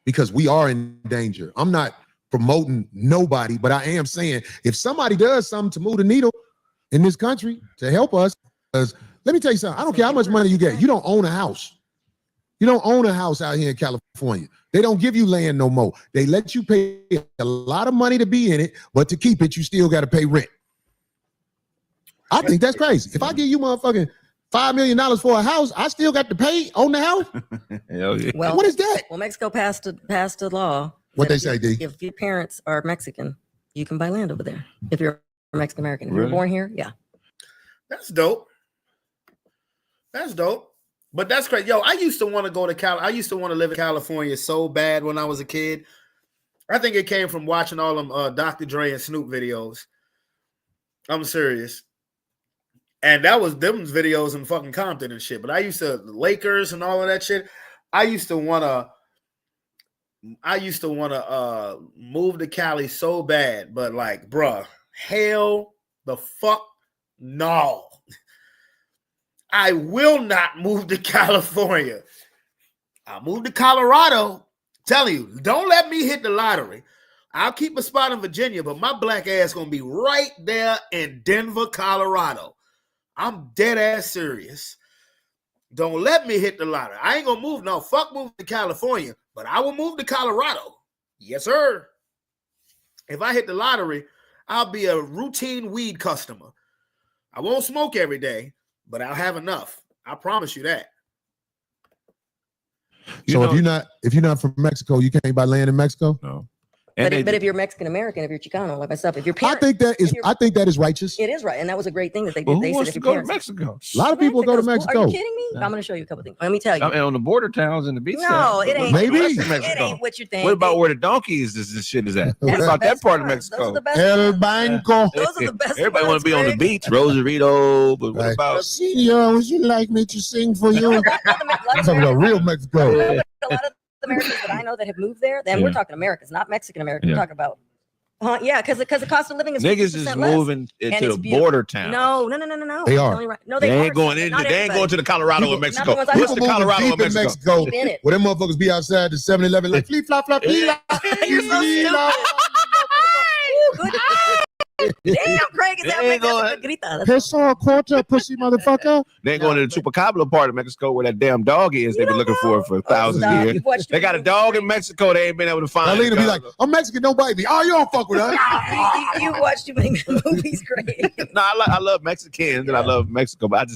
because we are in danger. I'm not promoting nobody, but I am saying if somebody does something to move the needle in this country to help us, because let me tell you something, I don't care how much money you get. You don't own a house. You don't own a house out here in California. They don't give you land no more. They let you pay a lot of money to be in it, but to keep it, you still got to pay rent. I think that's crazy. If I give you motherfucking $5 million for a house, I still got to pay on the house? Hell yeah. well, What is that? well, Mexico passed a law. What that they say, D? If your parents are Mexican, you can buy land over there. If you're Mexican American, if Really? you're born here, yeah. That's dope. That's dope. But that's crazy. Yo, I used to want to go to Cal. I used to want to live in California so bad when I was a kid. I think it came from watching all them Dr. Dre and Snoop videos. I'm serious. And that was them videos in fucking Compton and shit. But I used to, the Lakers and all of that shit. I used to want to move to Cali so bad. But like, bruh, hell the fuck no. I will not move to California. I'll move to Colorado. Tell you, don't let me hit the lottery. I'll keep a spot in Virginia, but my black ass gonna be right there in Denver, Colorado. I'm dead ass serious. Don't let me hit the lottery. I ain't gonna move. No, fuck moving to California, but I will move to Colorado. Yes, sir. If I hit the lottery, I'll be a routine weed customer. I won't smoke every day, but I'll have enough. I promise you that. So if you're not from Mexico, you can't buy land in Mexico? No. But if you're Mexican American, if you're Chicano, like myself, if you're I think that is righteous. it is right, and that was a great thing that they did. Well, They who said wants if to your go to parents, Mexico? A lot of people go to Mexico's Mexico. Are you kidding me? I'm going to show you a couple things. Let me tell you. I mean, on the border towns and the beach. No, towns. it ain't. Maybe. That's in It Mexico. ain't what you think. What about where the donkeys this shit is at? What That's about the that best part of ones. Those are Mexico? the best El ones. Banco. Those are the best Everybody want ones, to be on the Greg. beach, Rosarito, but what Right. about Senor, would you like me to sing for you? I'm talking about real Mexico. A lot of Americans that I know that have moved there, then we're talking Americans, not Mexican Americans. Yeah. We're talking about, because the cost of living is niggas 50% is less. moving And into it's the beautiful. border town? No. They I'm are. telling you right. No, They they ain't going in. Not They ain't going to the Colorado People- and Not the Mexico. ones I What's know. the People moving Colorado deep and in Mexico? Mexico. Deep in it. Where them motherfuckers be outside the 7-Eleven like flip flop flop. Yeah. You're so stupid. Ooh, good. Damn, Craig, is They that ain't that's a going- good grita. That's Peso a quarter, pussy motherfucker. They ain't going to the Chupacabra part of Mexico where that damn dog is. They've been looking for it for thousands of years. They got a dog in Mexico. They ain't been able to find. Alina be like, I'm Mexican, don't bite me. Oh, you don't fuck with us. You watched too many movies, Craig. No, I love Mexicans and I love Mexico, but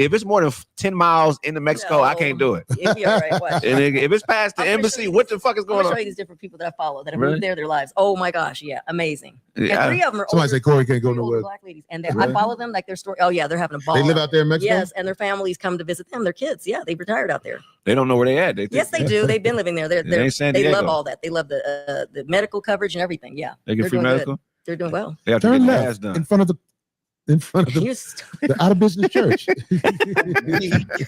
if it's more than 10 miles into Mexico, I No. can't do it. It'd be all right. Watch. And if it's past the I'm gonna embassy, show you what these- the fuck is I'm going gonna show on? you these different people that I follow that have Really? moved there their lives. Oh my gosh, yeah, amazing. Yeah. And 3 of them are Somebody older, say Corey can't go 3 older nowhere. black ladies, and I Really? follow them like their story. Oh yeah, they're having a ball. They live out out there in Mexico. Yes, and their families come to visit them. Their kids, yeah, they retired out there. They don't know where they at. They think, Yes, they do. They've been living there. It ain't San They love Diego. all that. They love the medical coverage and everything. Yeah, They get they're free doing good. medical. They're doing well. They have to Turn get their ass left done. in front of the You're stupid. the out of business church.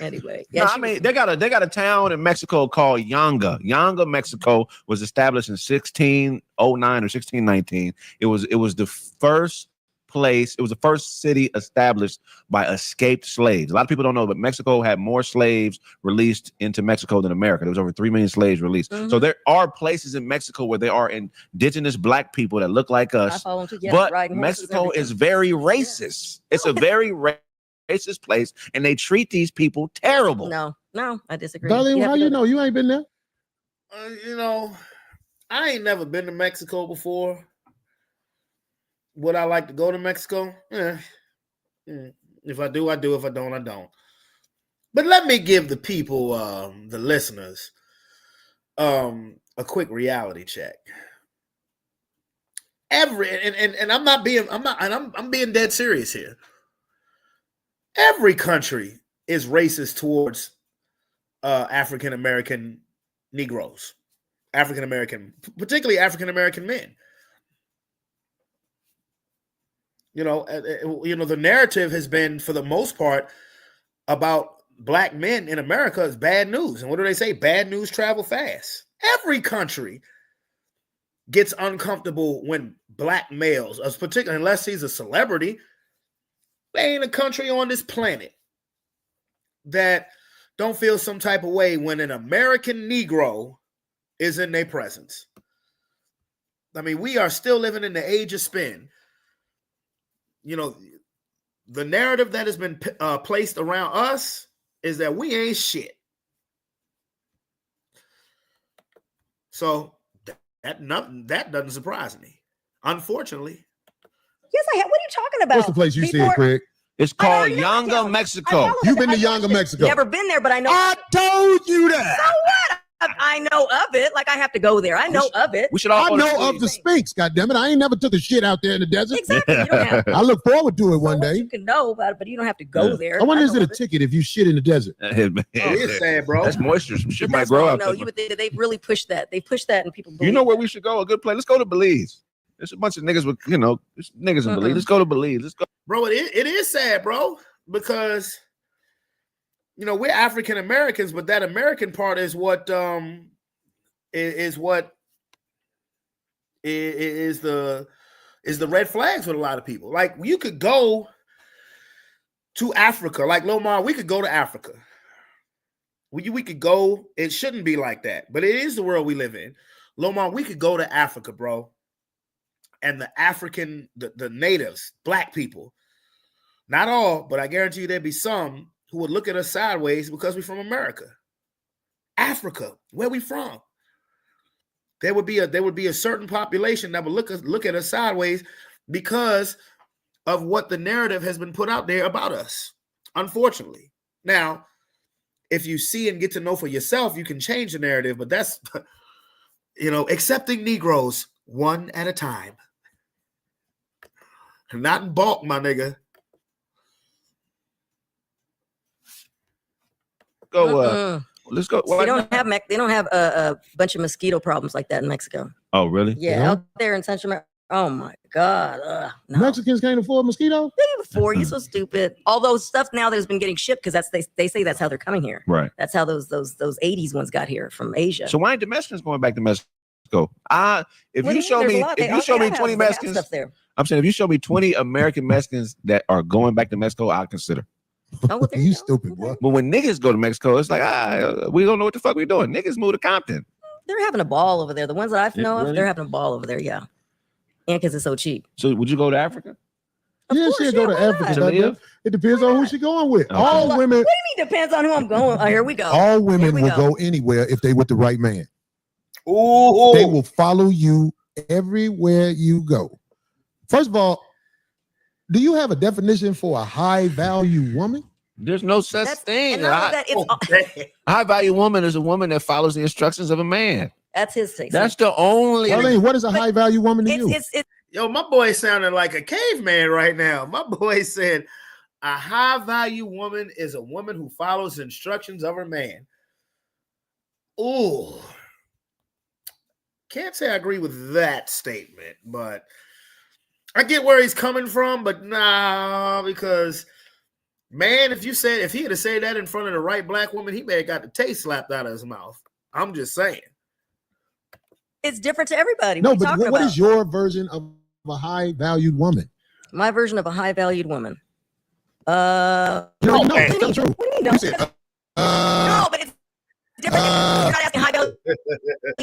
Anyway, No, yeah, I mean they got a town in Mexico called Yanga. Yanga, Mexico was established in 1609 or 1619. It was the first place. It was the first city established by escaped slaves. A lot of people don't know, but Mexico had more slaves released into Mexico than America. There was over 3 million slaves released. So there are places in Mexico where there are indigenous black people that look like I us. follow them too. Yeah, But riding horses, Mexico everything. is very racist. It's a very racist place, and they treat these people terrible. No, I disagree. Darlene, have how to you go know? You ain't been there. You know, I ain't never been to Mexico before. Would I like to go to Mexico? If I do, I do. If I don't, I don't. But let me give the people, the listeners, a quick reality check. I'm being dead serious here. Every country is racist towards African American Negroes, African American, particularly African American men. The narrative has been, for the most part, about black men in America is bad news. And what do they say? Bad news travel fast. Every country gets uncomfortable when black males, particularly unless he's a celebrity, there ain't a country on this planet that don't feel some type of way when an American Negro is in their presence. I mean, we are still living in the age of spin. The narrative that has been placed around us is that we ain't shit. So that doesn't surprise me, unfortunately. Yes, I have. What are you talking about? What's the place you see it, Craig? It's I called know, Yanga, I Mexico. follow You've it. been to I watched Yanga, it. Mexico. Never been there, but I know. I told you that. So what? I know of it. Like I have to go there. I know of it. We should all I go to know of the Sphinx. Goddammit, I ain't never took a shit out there in the desert. Exactly. You don't have. I look forward to it So one what day. you can know about it, but you don't have to go Yeah. there. I wonder, is know it a of ticket if you shit in the desert? It is sad, bro. That's moisture. Some shit But might that's grow why, out no, there. you would think that they've really pushed that. They pushed that, and people. You believe know where that. we should go? A good place. Let's go to Belize. There's a bunch of niggas with, there's niggas in Belize. Let's go to Belize. Let's go. Bro, it is sad, bro, because we're African Americans, but that American part is what is the red flags with a lot of people. Like, you could go to Africa, like Lomar, we could go to Africa. We could go. It shouldn't be like that, but it is the world we live in. Lomar, we could go to Africa, bro. And the natives, black people, not all, but I guarantee you there'd be some who would look at us sideways because we're from America. Africa, where we from? There would be a certain population that would look at us sideways because of what the narrative has been put out there about us, unfortunately. Now, if you see and get to know for yourself, you can change the narrative, but that's, accepting Negroes one at a time. Not in bulk, my nigga. Go. Let's go. They don't have they don't have a bunch of mosquito problems like that in Mexico. Oh, really? Yeah, Yeah. out there in Central America. Oh my God. No. Mexicans can't afford mosquitoes? Before you're so stupid. Although stuff now that's been getting shipped because they say that's how they're coming here. Right. That's how those 80s ones got here from Asia. So why ain't the Mexicans going back to Mexico? If What you do show mean? me, There's a lot. if They you show me have 20 they have Mexicans, stuff there. I'm saying if you show me 20 American Mexicans that are going back to Mexico, I'll consider. Oh, well, there You go. stupid, boy. But when niggas go to Mexico, it's like, we don't know what the fuck we doing. Niggas move to Compton. They're having a ball over there. The ones that I know really? of, they're having a ball over there. Yeah, and because it's so cheap. So would you go to Africa? Of Yeah, course, she'll go to why Africa. not? To goddamn. live? It depends on who she going with. Okay. All What women, do you mean? Depends on who I'm going. Oh, here we go. all women Here we will go. go anywhere if they with the right man. Ooh. They will follow you everywhere you go. First of all, do you have a definition for a high value woman? There's no such That's thing. and not only that, it's Oh, damn. A high value woman is a woman that follows the instructions of a man. that's his take. That's the only. Darlene, what is a But high value woman to you? it's Yo, my boy sounding like a caveman right now. My boy said a high value woman is a woman who follows instructions of her man. Ooh. Can't say I agree with that statement, but I get where he's coming from, but nah, because man, if he had to say that in front of the right black woman, he may have got the taste slapped out of his mouth. I'm just saying. it's different to everybody. No, What are you but talking what about? is your version of a high valued woman? My version of a high valued woman? No, No, no, man. tell the truth. What do you mean? You said, No, but it's different. You're not asking high valued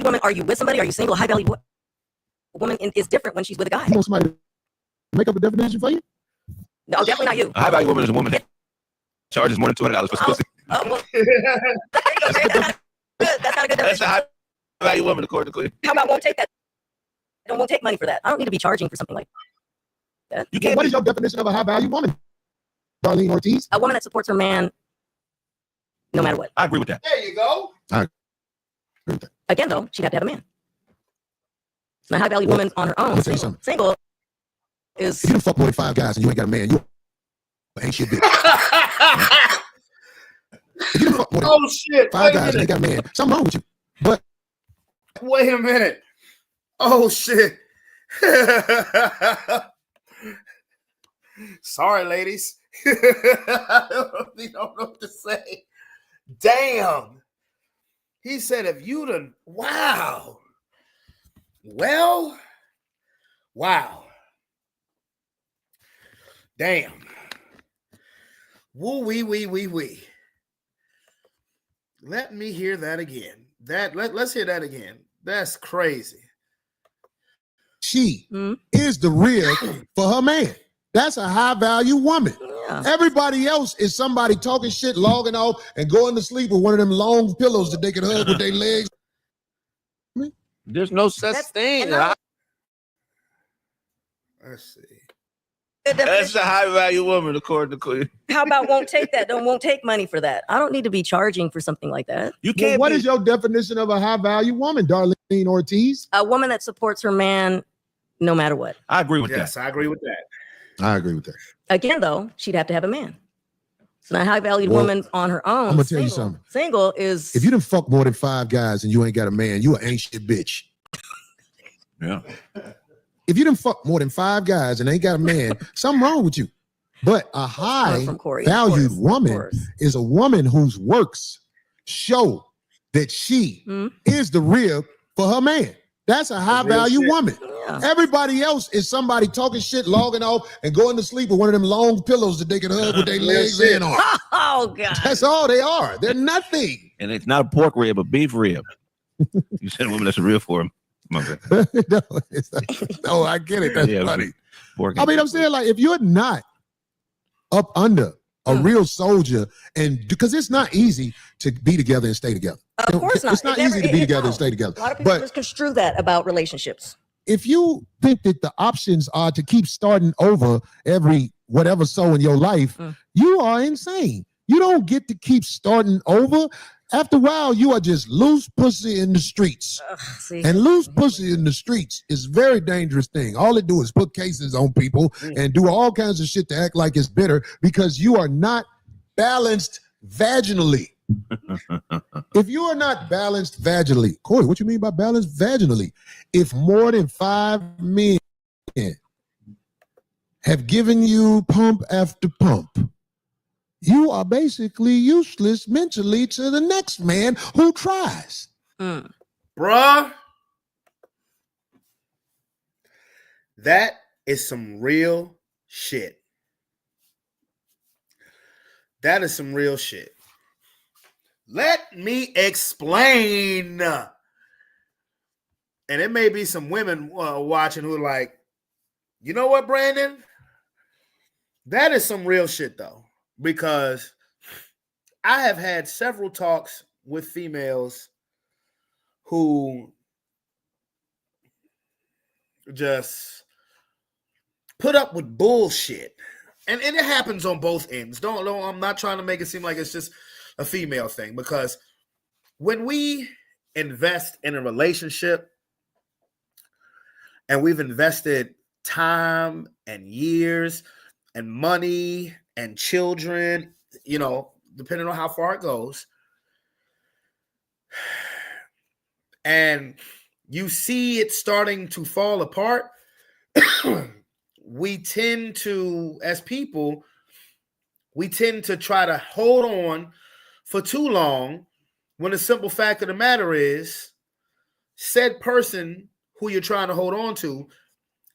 woman. Are you with somebody? Are you single? High valued woman is different when she's with a guy. you want somebody to make up a definition for you? No, definitely not you. A high value woman is a woman that charges more than $200 for pussy. Oh, well, there you go, Greg. That's not a good That's definition. a high value woman, according to Clear. How about won't take that? I won't take money for that. I don't need to be charging for something like that. You Well, can't. what is your definition of a high value woman, Darlene Ortiz? A woman that supports her man no matter what. I agree with that. There you go. Again, though, she'd have to have a man. A high value Well, woman on her let own, me tell you single, something. single is If you done fuck more than 5 guys and you ain't got a man, you ain't shit bitch. If you done fuck more than Oh shit. 5 guys and ain't got a man, something wrong with you. But Wait a minute. Oh shit. Sorry, ladies. I don't know what to say. Damn. He said, if you done, wow. Well, wow. Damn. Woo wee wee wee wee. Let me hear that again. Let's hear that again. That's crazy. she Hmm? is the rib for her man. That's a high value woman. yeah. Everybody else is somebody talking shit, logging off, and going to sleep with one of them long pillows that they can hug with their legs. There's no such That's- thing. and not- Let's see. That's a high value woman, according to Clear. How about won't take that? Won't take money for that. I don't need to be charging for something like that. You Well, can't. what be, is your definition of a high value woman, Darlene Ortiz? A woman that supports her man no matter what. I agree with Yes, that. I agree with that. I agree with that. Again, though, she'd have to have a man. It's not a high valued Well, woman on her own. I'm gonna tell you Single- something. Single is If you done fuck more than 5 guys and you ain't got a man, you an ain't shit bitch. Yeah. If you done fuck more than 5 guys and ain't got a man, something wrong with you. But a coming high from Corey. valued Of course, of woman course. is a woman whose works show that she Hmm? is the rib for her man. That's a high real value shit. woman. Yeah. Everybody else is somebody talking shit, logging off, and going to sleep with one of them long pillows that they can hug with their Real legs shit. in on. Oh God. That's all they are. They're nothing. And it's not a pork rib, a beef rib. You said a woman that's a rib for him. Okay. No, no, I get it. That's Yeah, funny. Pork I mean, I'm saying, like, if you're not up under a real soldier, and because it's not easy to be together and stay together. Of course not. It's not It never- easy to be it- together no. and stay together. A lot of people But misconstrue that about relationships. if you think that the options are to keep starting over every whatever so in your life, you are insane. You don't get to keep starting over. After a while, you are just loose pussy in the streets. Ugh, see, And loose pussy in the streets is a very dangerous thing. All it do is put cases on people and do all kinds of shit to act like it's bitter because you are not balanced vaginally. If you are not balanced vaginally, Corey, what you mean by balanced vaginally? If more than 5 men have given you pump after pump, you are basically useless mentally to the next man who tries. Mm. Bruh, that is some real shit. That is some real shit. Let me explain. And it may be some women watching who are like, you know what, Brandon? That is some real shit, though, because I have had several talks with females who just put up with bullshit. and it happens on both ends. Don't I'm not trying to make it seem like it's just a female thing, because when we invest in a relationship and we've invested time and years and money and children, you know, depending on how far it goes, and you see it starting to fall apart, we tend to, as people, we tend to try to hold on for too long, when the simple fact of the matter is, said person who you're trying to hold on to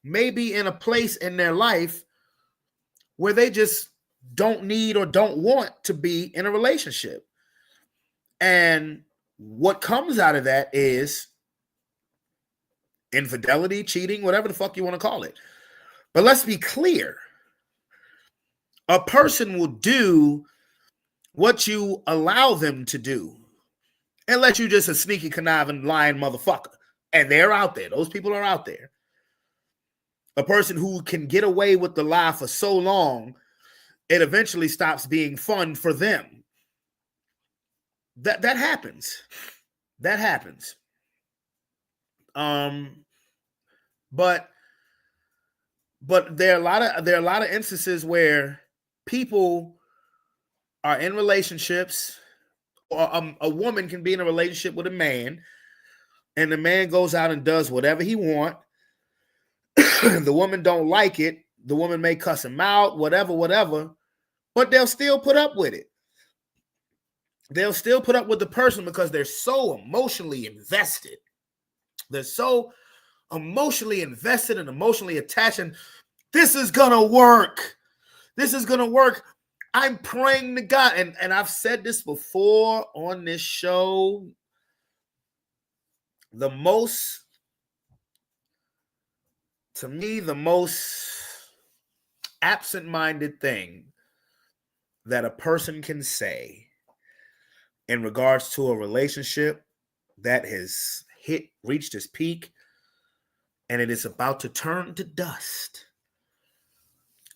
may be in a place in their life where they just don't need or don't want to be in a relationship. And what comes out of that is infidelity, cheating, whatever the fuck you want to call it. But let's be clear. A person will do what you allow them to do, unless you're just a sneaky, conniving, lying motherfucker. And they're out there. Those people are out there. A person who can get away with the lie for so long, it eventually stops being fun for them. That happens. That happens. But there are a lot of instances where people are in relationships, or a woman can be in a relationship with a man, and the man goes out and does whatever he wants. The woman don't like it. The woman may cuss him out, whatever, but they'll still put up with it. They'll still put up with the person because they're so emotionally invested. They're so emotionally invested and emotionally attached. And this is going to work. This is going to work. I'm praying to God. And I've said this before on this show. The most absent-minded thing that a person can say in regards to a relationship that has reached its peak and it is about to turn to dust,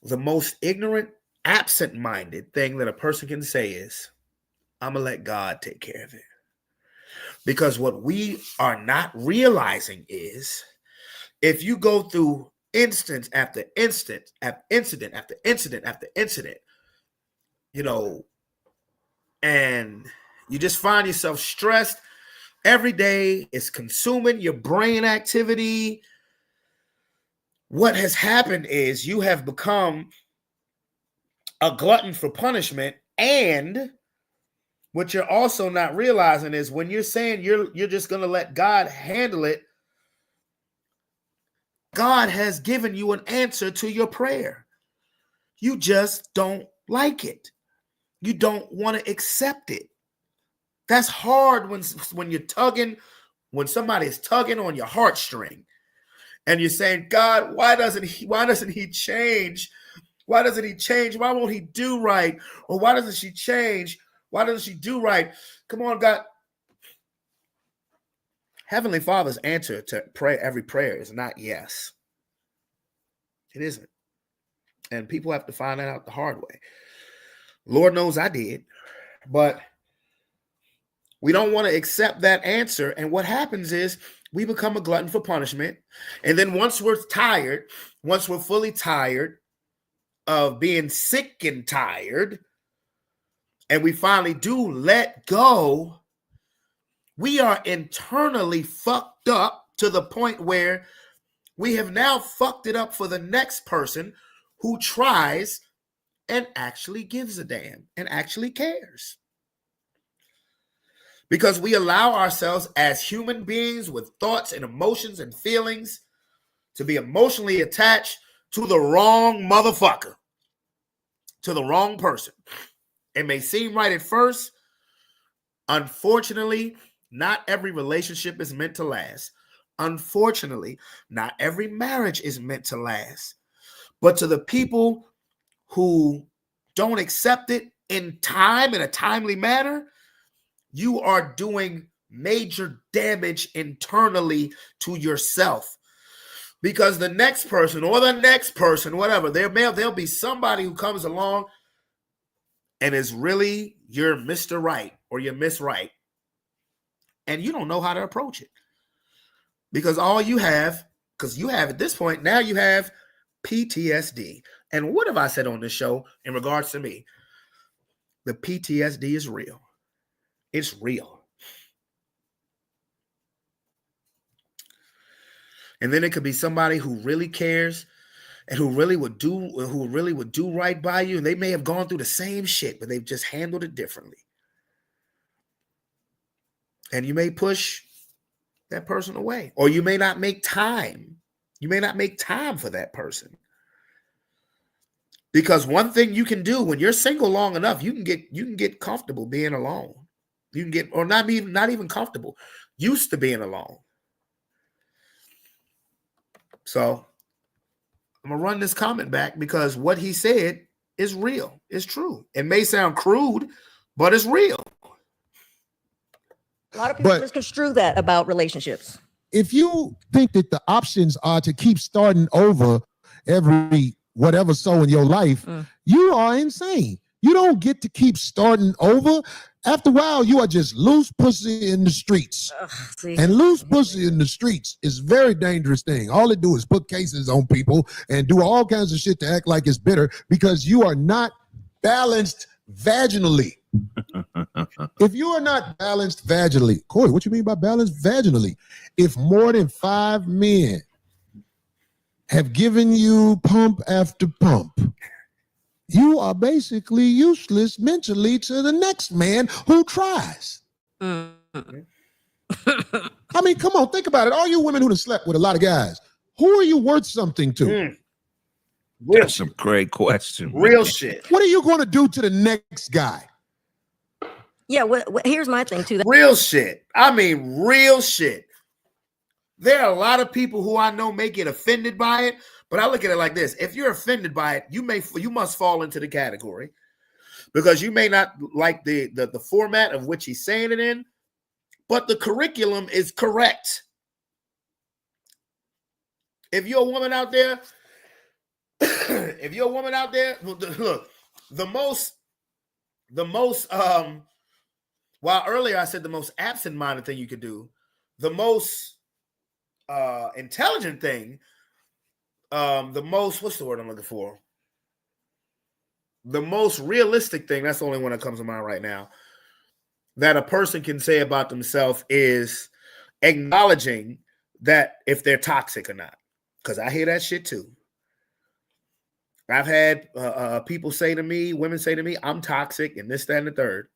the most ignorant, absent-minded thing that a person can say is, I'm going to let God take care of it. Because what we are not realizing is, if you go through instance after incident after incident after incident, you know, and you just find yourself stressed every day, it's consuming your brain activity. What has happened is you have become a glutton for punishment. And what you're also not realizing is, when you're saying you're just going to let God handle it, God has given you an answer to your prayer. You just don't like it. You don't want to accept it. That's hard when you're tugging, when somebody is tugging on your heartstring, and you're saying, God, why doesn't he change? Why doesn't he change? Why won't he do right? Or why doesn't she change? Why doesn't she do right? Come on, God. Heavenly Father's answer to every prayer is not yes. It isn't. And people have to find that out the hard way. Lord knows I did. But we don't want to accept that answer. And what happens is we become a glutton for punishment. And then once we're fully tired of being sick and tired, and we finally do let go, we are internally fucked up to the point where we have now fucked it up for the next person who tries and actually gives a damn and actually cares. Because we allow ourselves as human beings with thoughts and emotions and feelings to be emotionally attached to the wrong motherfucker, to the wrong person. It may seem right at first. Unfortunately, not every relationship is meant to last. Unfortunately, not every marriage is meant to last. But to the people who don't accept it in a timely manner, you are doing major damage internally to yourself. Because the next person or the next person, whatever, there'll be somebody who comes along and is really your Mr. Right or your Miss Right. And you don't know how to approach it. Because all you have, because you have at this point, now you have PTSD. And what have I said on this show in regards to me? The PTSD is real. It's real. And then it could be somebody who really cares and who really would do right by you. And they may have gone through the same shit, but they've just handled it differently. And you may push that person away, or you may not make time. You may not make time for that person. Because one thing you can do when you're single long enough, you can get comfortable being alone. You can get, or not even comfortable, used to being alone. So I'm gonna run this comment back because what he said is real. It's true. It may sound crude, but it's real. A lot of people But- misconstrue that about relationships. If you think that the options are to keep starting over every whatever so in your life, you are insane. You don't get to keep starting over. After a while, you are just loose pussy in the streets. See, And loose pussy in the streets is a very dangerous thing. All it do is put cases on people and do all kinds of shit to act like it's bitter because you are not balanced vaginally. If you are not balanced vaginally, Corey, what you mean by balanced vaginally? If more than 5 men have given you pump after pump, you are basically useless mentally to the next man who tries. Mm. I mean, come on, think about it. All you women who have slept with a lot of guys, who are you worth something to? That's some great question. Real man. shit. What are you going to do to the next guy? Yeah, here's my thing too. Real shit. I mean, real shit. There are a lot of people who I know may get offended by it, but I look at it like this. If you're offended by it, you must fall into the category because you may not like the format of which he's saying it in, but the curriculum is correct. If you're a woman out there, look, the most, while earlier I said the most absent-minded thing you could do, the most intelligent thing, the most, what's the word I'm looking for? The most realistic thing, that's the only one that comes to mind right now, that a person can say about themselves is acknowledging that if they're toxic or not. Because I hear that shit too. I've had people say to me, women say to me, I'm toxic and this, that, and the third.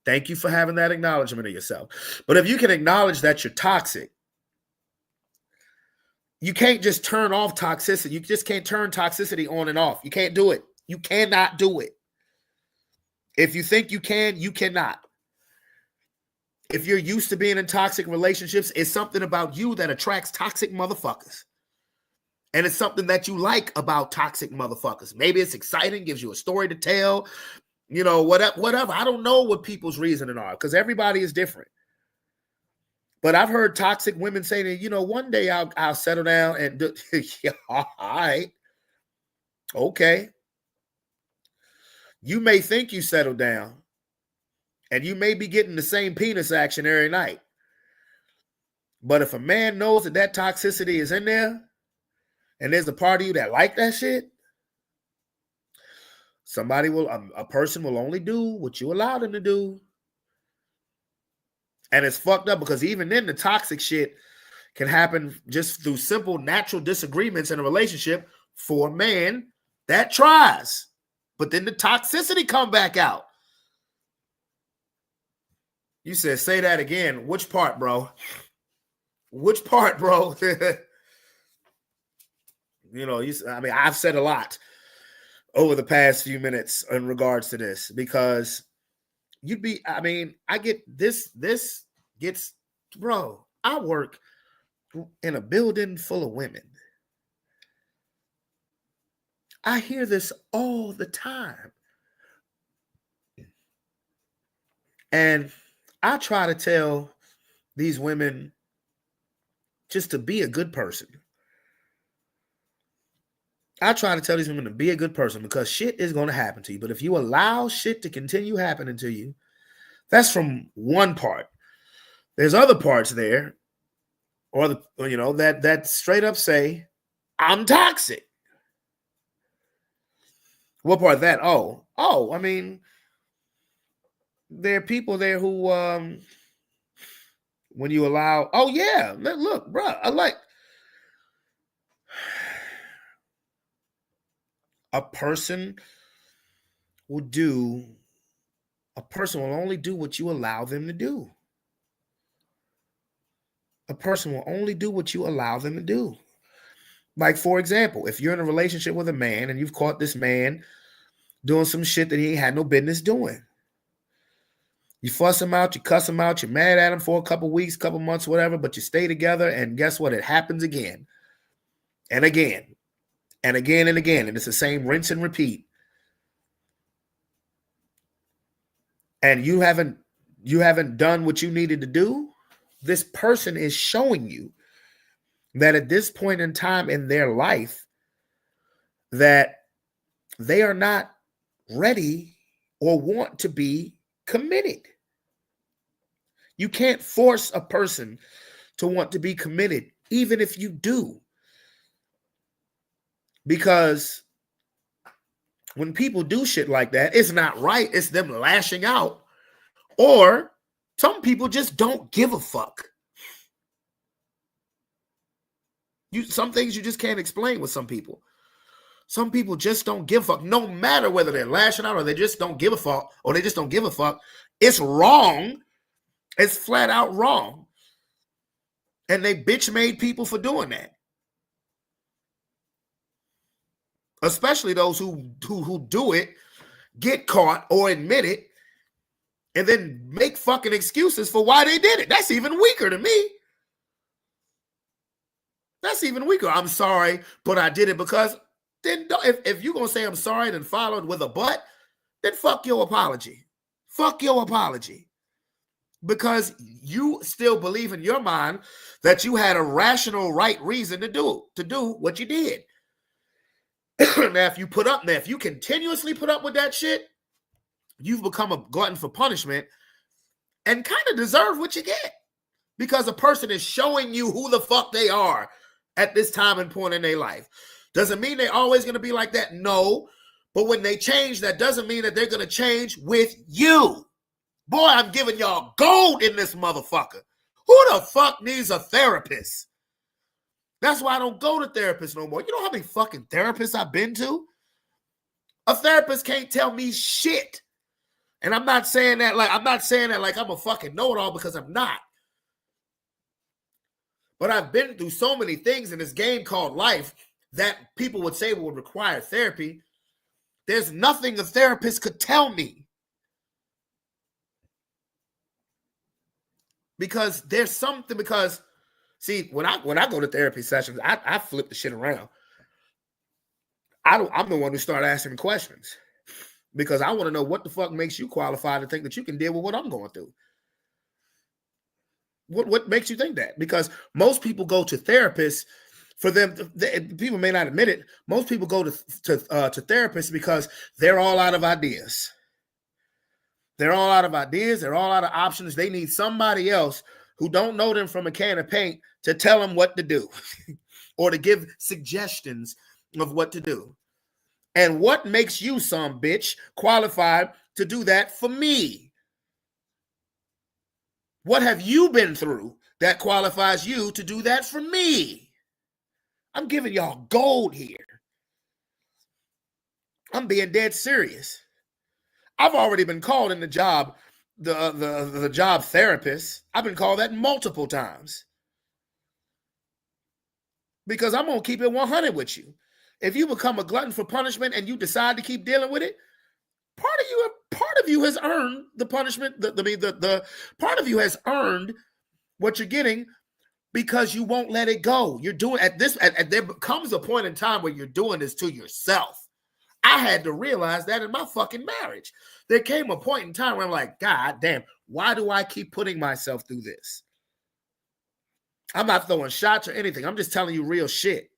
Thank you for having that acknowledgement of yourself. But if you can acknowledge that you're toxic, you can't just turn off toxicity. You just can't turn toxicity on and off. You can't do it. You cannot do it. If you think you can, you cannot. If you're used to being in toxic relationships, it's something about you that attracts toxic motherfuckers. And it's something that you like about toxic motherfuckers. Maybe it's exciting, gives you a story to tell, whatever. I don't know what people's reasoning are because everybody is different. But I've heard toxic women say that, one day I'll settle down and do, yeah, all right. Okay. You may think you settled down and you may be getting the same penis action every night. But if a man knows that toxicity is in there and there's a part of you that like that shit, a person will only do what you allow them to do. And it's fucked up because even then the toxic shit can happen just through simple natural disagreements in a relationship for a man that tries. But then the toxicity come back out. You said, say that again. Which part, bro? Which part, bro? I've said a lot over the past few minutes in regards to this because I get this gets, bro, I work in a building full of women. I hear this all the time. And I try to tell these women just to be a good person. I try to tell these women to be a good person because shit is going to happen to you. But if you allow shit to continue happening to you, that's from one part. There's other parts there, or that straight up say, I'm toxic. What part of that? I mean, there are people there who, when you allow, look, bro, a person will only do what you allow them to do. A person will only do what you allow them to do. Like, for example, if you're in a relationship with a man and you've caught this man doing some shit that he ain't had no business doing. You fuss him out, you cuss him out, you're mad at him for a couple weeks, couple months, whatever, but you stay together, and guess what? It happens again and again and again and again, and it's the same rinse and repeat. And you haven't done what you needed to do. This person is showing you that at this point in time in their life that they are not ready or want to be committed. You can't force a person to want to be committed, even if you do. Because when people do shit like that, it's not right. It's them lashing out. Or some people just don't give a fuck. Some things you just can't explain with some people. Some people just don't give a fuck. No matter whether they're lashing out or they just don't give a fuck or they just don't give a fuck, it's wrong. It's flat out wrong. And they bitch made people for doing that. Especially those who do it, get caught or admit it, and then make fucking excuses for why they did it. That's even weaker to me. That's even weaker. I'm sorry, but I did it because then if you're going to say I'm sorry and follow it with a but, then fuck your apology. Fuck your apology. Because you still believe in your mind that you had a rational right reason to do what you did. Now, if you continuously put up with that shit, you've become a glutton for punishment and kind of deserve what you get. Because a person is showing you who the fuck they are at this time and point in their life. Doesn't mean they're always going to be like that. No. But when they change, that doesn't mean that they're going to change with you. Boy, I'm giving y'all gold in this motherfucker. Who the fuck needs a therapist? That's why I don't go to therapists no more. You know how many fucking therapists I've been to? A therapist can't tell me shit. And I'm not saying that like I'm a fucking know-it-all, because I'm not. But I've been through so many things in this game called life that people would say would require therapy. There's nothing a therapist could tell me. Because there's something, see, when I go to therapy sessions, I flip the shit around. I'm the one who started asking questions because I want to know what the fuck makes you qualified to think that you can deal with what I'm going through. What makes you think that? Because most people go to therapists for them. People may not admit it. Most people go to therapists because they're all out of ideas. They're all out of ideas. They're all out of options. They need somebody else who don't know them from a can of paint to tell them what to do or to give suggestions of what to do. And what makes you, some bitch, qualified to do that for me? What have you been through that qualifies you to do that for me? I'm giving y'all gold here. I'm being dead serious. I've already been called in the job, the job therapist. I've been called that multiple times. Because I'm going to keep it 100 with you. If you become a glutton for punishment and you decide to keep dealing with it, part of you has earned the punishment. The part of you has earned what you're getting because you won't let it go. You're doing there comes a point in time where you're doing this to yourself. I had to realize that in my fucking marriage. There came a point in time where I'm like, God damn, why do I keep putting myself through this? I'm not throwing shots or anything. I'm just telling you real shit.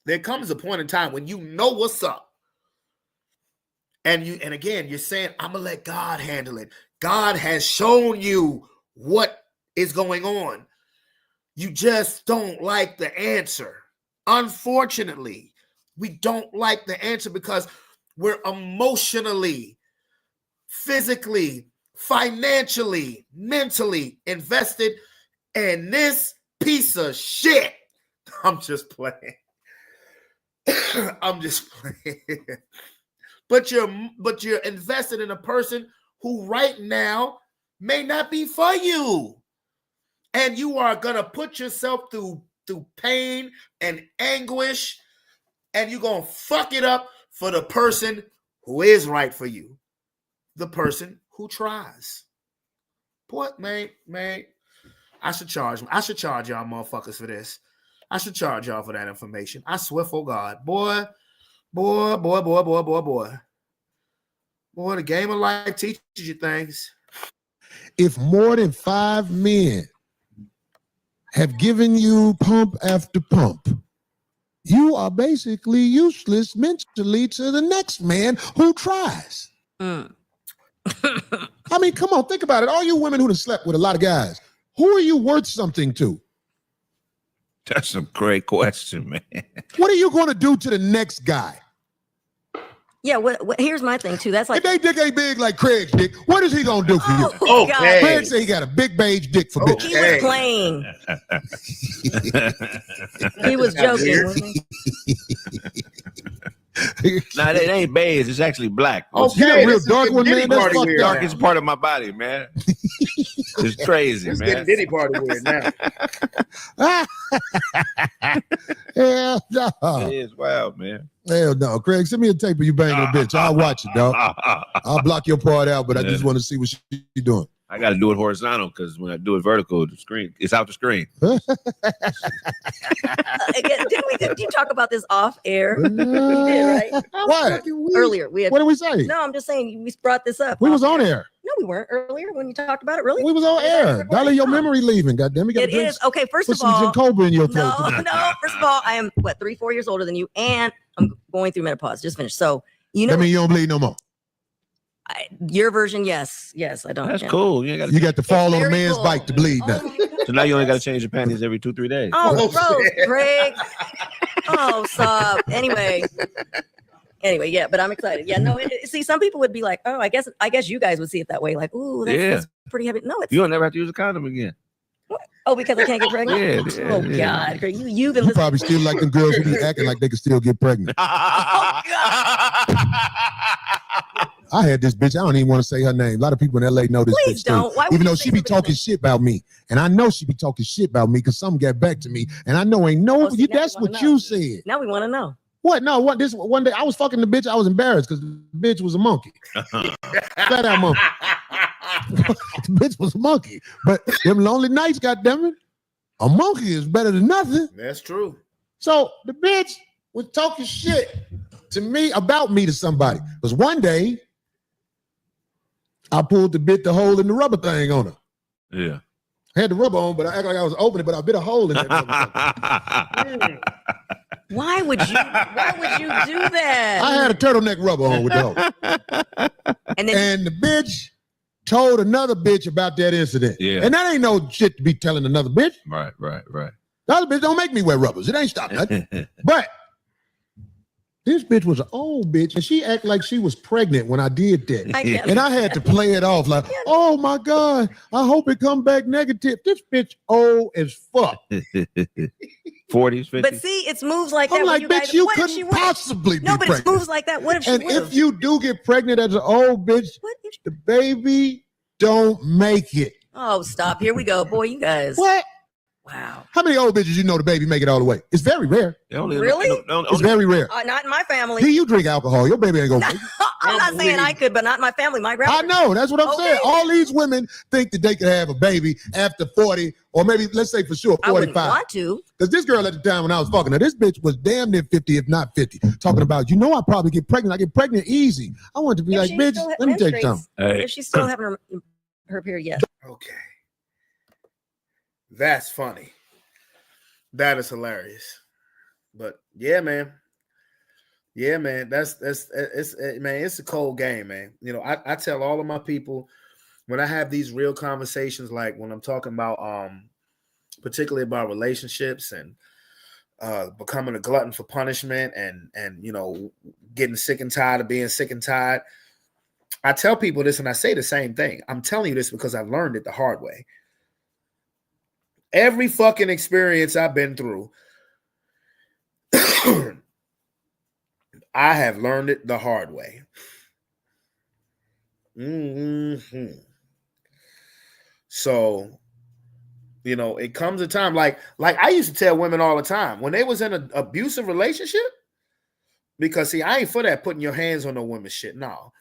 There comes a point in time when you know what's up. And again, you're saying, I'm gonna let God handle it. God has shown you what is going on. You just don't like the answer. Unfortunately, we don't like the answer because we're emotionally, physically, financially, mentally invested in this piece of shit. I'm just playing. I'm just playing. But you're invested in a person who right now may not be for you. And you are gonna put yourself through pain and anguish, and you're gonna fuck it up for the person who is right for you. The person who tries. What, man, I should charge y'all motherfuckers for this. I should charge y'all for that information. I swear for God. Boy, the game of life teaches you things. If more than 5 men have given you pump after pump, you are basically useless mentally to the next man who tries. I mean, come on, think about it. All you women who have slept with a lot of guys, who are you worth something to? That's a great question, man. What are you going to do to the next guy? Yeah, what here's my thing too. That's like, if they dick ain't big like Craig's dick, what is he gonna do for you? Oh, God. Craig say he got a big beige dick for bitches. He was playing. He was joking. Wasn't he? Nah, it ain't beige. It's actually black. Okay, You got a real this is dark getting one, Diddy man. That's Party fucked weird up. now. Darkest part of my body, man. It's crazy, It's man. getting Diddy Party weird now. Hell no. It is wild, man. Hell no. Craig, send me a tape of you banging a bitch. I'll watch it, dog. I'll block your part out, but I just want to see what she doing. I got to do it horizontal because when I do it vertical, the screen, it's out the screen. Again, did you talk about this off air? You did, right? What? Earlier. We had, What did we say? no, I'm just saying we brought this up. We was off on air. air. No, we weren't earlier when you talked about it. Really? We was on air. Dolly, your memory leaving. Goddamn, It is. Okay, first Put of some all, Jacoba in your throat. no. First of all, I am 3-4 years older than you, and I'm going through menopause. Just finished. So you know, That mean you don't bleed no more. your version, yes, I don't. That's yeah. cool. You got You got to fall on a very man's cool. bike to bleed Oh now. my God. so now you only got to change your panties every 2-3 days. Oh, gross, Greg. Oh, stop. Anyway, yeah, but I'm excited. Yeah, no. See, some people would be like, "Oh, I guess you guys would see it that way." Like, "Ooh, that's pretty heavy." No, it's You'll never have to use a condom again. oh, because I can't get pregnant. Yeah, Oh yeah. God, Greg, you've been You listening. probably still like them girls who be acting like they can still get pregnant. Oh God. I had this bitch. I don't even want to say her name. A lot of people in LA know this Please bitch don't. too. Why would Even you though say she be somebody's talking name? shit about me, and I know she be talking shit about me because something got back to me, and I know ain't no. Oh, see, now we That's wanna what know. you said. Now we want to know. What? No. What? This one day I was fucking the bitch. I was embarrassed because the bitch was a monkey. Flat out monkey. The bitch was a monkey. But them lonely nights, goddammit, a monkey is better than nothing. That's true. So the bitch was talking shit to me about me to somebody. Because one day I pulled the hole in the rubber thing on her. Yeah. I had the rubber on, but I act like I was opening it, but I bit a hole in that motherfucker. Why would you do that? I had a turtleneck rubber on with the hole. And then And the bitch told another bitch about that incident. Yeah. And that ain't no shit to be telling another bitch. Right. The other bitch don't make me wear rubbers. It ain't stop nothing. But this bitch was an old bitch, and she acted like she was pregnant when I did that. I can't. And I had to play it off like, oh my God, I hope it come back negative. This bitch old as fuck. 40s, 50s. But see, it's moves like that. I'm when like, you bitch, guys, you what if she couldn't would? possibly No, be but it's pregnant. moves like that. What if she And would? if you do get pregnant as an old bitch, What if the baby don't make it. Oh, stop. Here we go. Boy, you guys. What? Wow. How many old bitches you know the baby make it all the way? It's very rare. Really? It's very rare. Not in my family. Do you drink alcohol? Your baby ain't gonna make it. I'm not saying I could, but not in my family. My I grandma. know. That's what I'm Okay. saying. All these women think that they could have a baby after 40, or maybe let's say for sure I wouldn't 45. want to. Because this girl at the time when I was fucking her, this bitch was damn near 50, if not 50. Talking about, I probably get pregnant. I get pregnant easy. I want to be If like, she bitch, still let me tell you menstruates- something. Hey. If she's still having her period, yes. Okay. That's funny. That is hilarious. But yeah, man. Yeah, man. It's a cold game, man. You know, I tell all of my people when I have these real conversations, like when I'm talking about particularly about relationships and becoming a glutton for punishment and you know, getting sick and tired of being sick and tired. I tell people this and I say the same thing. I'm telling you this because I've learned it the hard way. Every fucking experience I've been through, I have learned it the hard way. Mm-hmm. So, you know, it comes a time like I used to tell women all the time when they was in an abusive relationship, because see, I ain't for that putting your hands on no women's shit. No.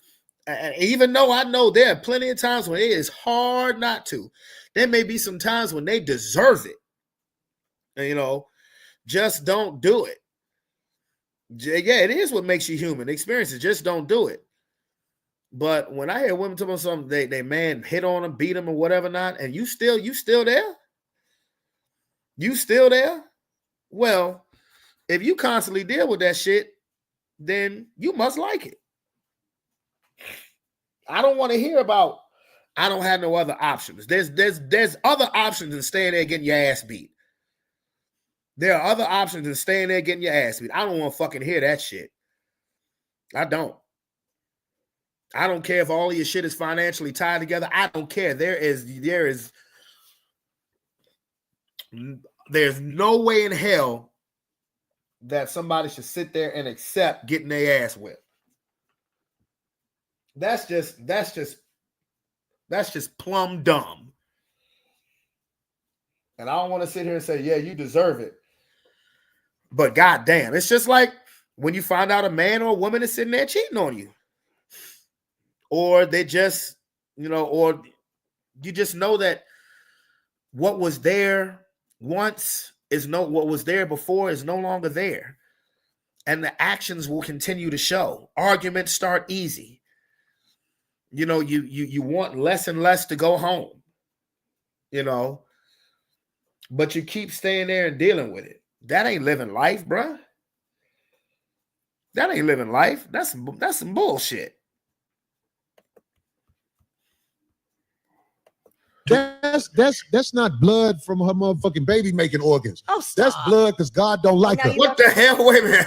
And even though I know there are plenty of times when it is hard not to, there may be some times when they deserve it. And, you know, just don't do it. Yeah, it is what makes you human. Experiences, just don't do it. But when I hear women talking about something, they man hit on them, beat them, or whatever not, and you still there? You still there? Well, if you constantly deal with that shit, then you must like it. I don't want to hear about I don't have no other options. There's other options than staying there getting your ass beat. There are other options than staying there getting your ass beat. I don't want to fucking hear that shit. I don't. I don't care if all of your shit is financially tied together. I don't care. There's no way in hell that somebody should sit there and accept getting their ass whipped. That's just plumb dumb. And I don't want to sit here and say, yeah, you deserve it. But goddamn, it's just like when you find out a man or a woman is sitting there cheating on you. Or they just, you know, or you just know that what was there once what was there before is no longer there. And the actions will continue to show. Arguments start easy. You know, you want less and less to go home, you know, but you keep staying there and dealing with it. That ain't living life, bruh. That ain't living life. That's some bullshit. That's not blood from her motherfucking baby making organs. Oh, stop. That's blood because God don't like her. What the hell? Wait a minute.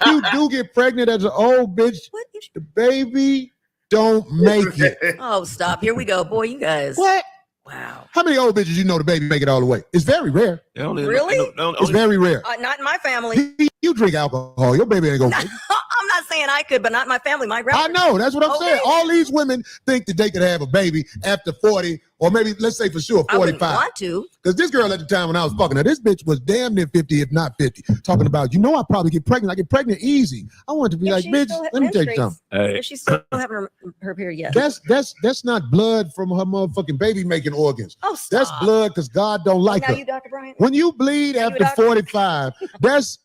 You do get pregnant as an old bitch. What? The baby don't make it. Oh, stop. Here we go. Boy, you guys. What? Wow. How many old bitches you know the baby make it all the way? It's very rare. Really? It's very rare. Not in my family. You drink alcohol. Your baby ain't gonna make it. I'm not saying I could, but not my family. My grandma. I know. That's what I'm saying. All these women think that they could have a baby after 40, or maybe let's say for sure 45. I wouldn't want to. Because this girl at the time when I was fucking her, this bitch was damn near 50, if not 50. Talking about, you know, I probably get pregnant. I get pregnant easy. I want to be like, bitch, let me tell you something. If she's still having her period, yes. That's not blood from her motherfucking baby making organs. Oh, stop. That's blood because God don't like her. You, Dr. Bryant? When you bleed after 45, that's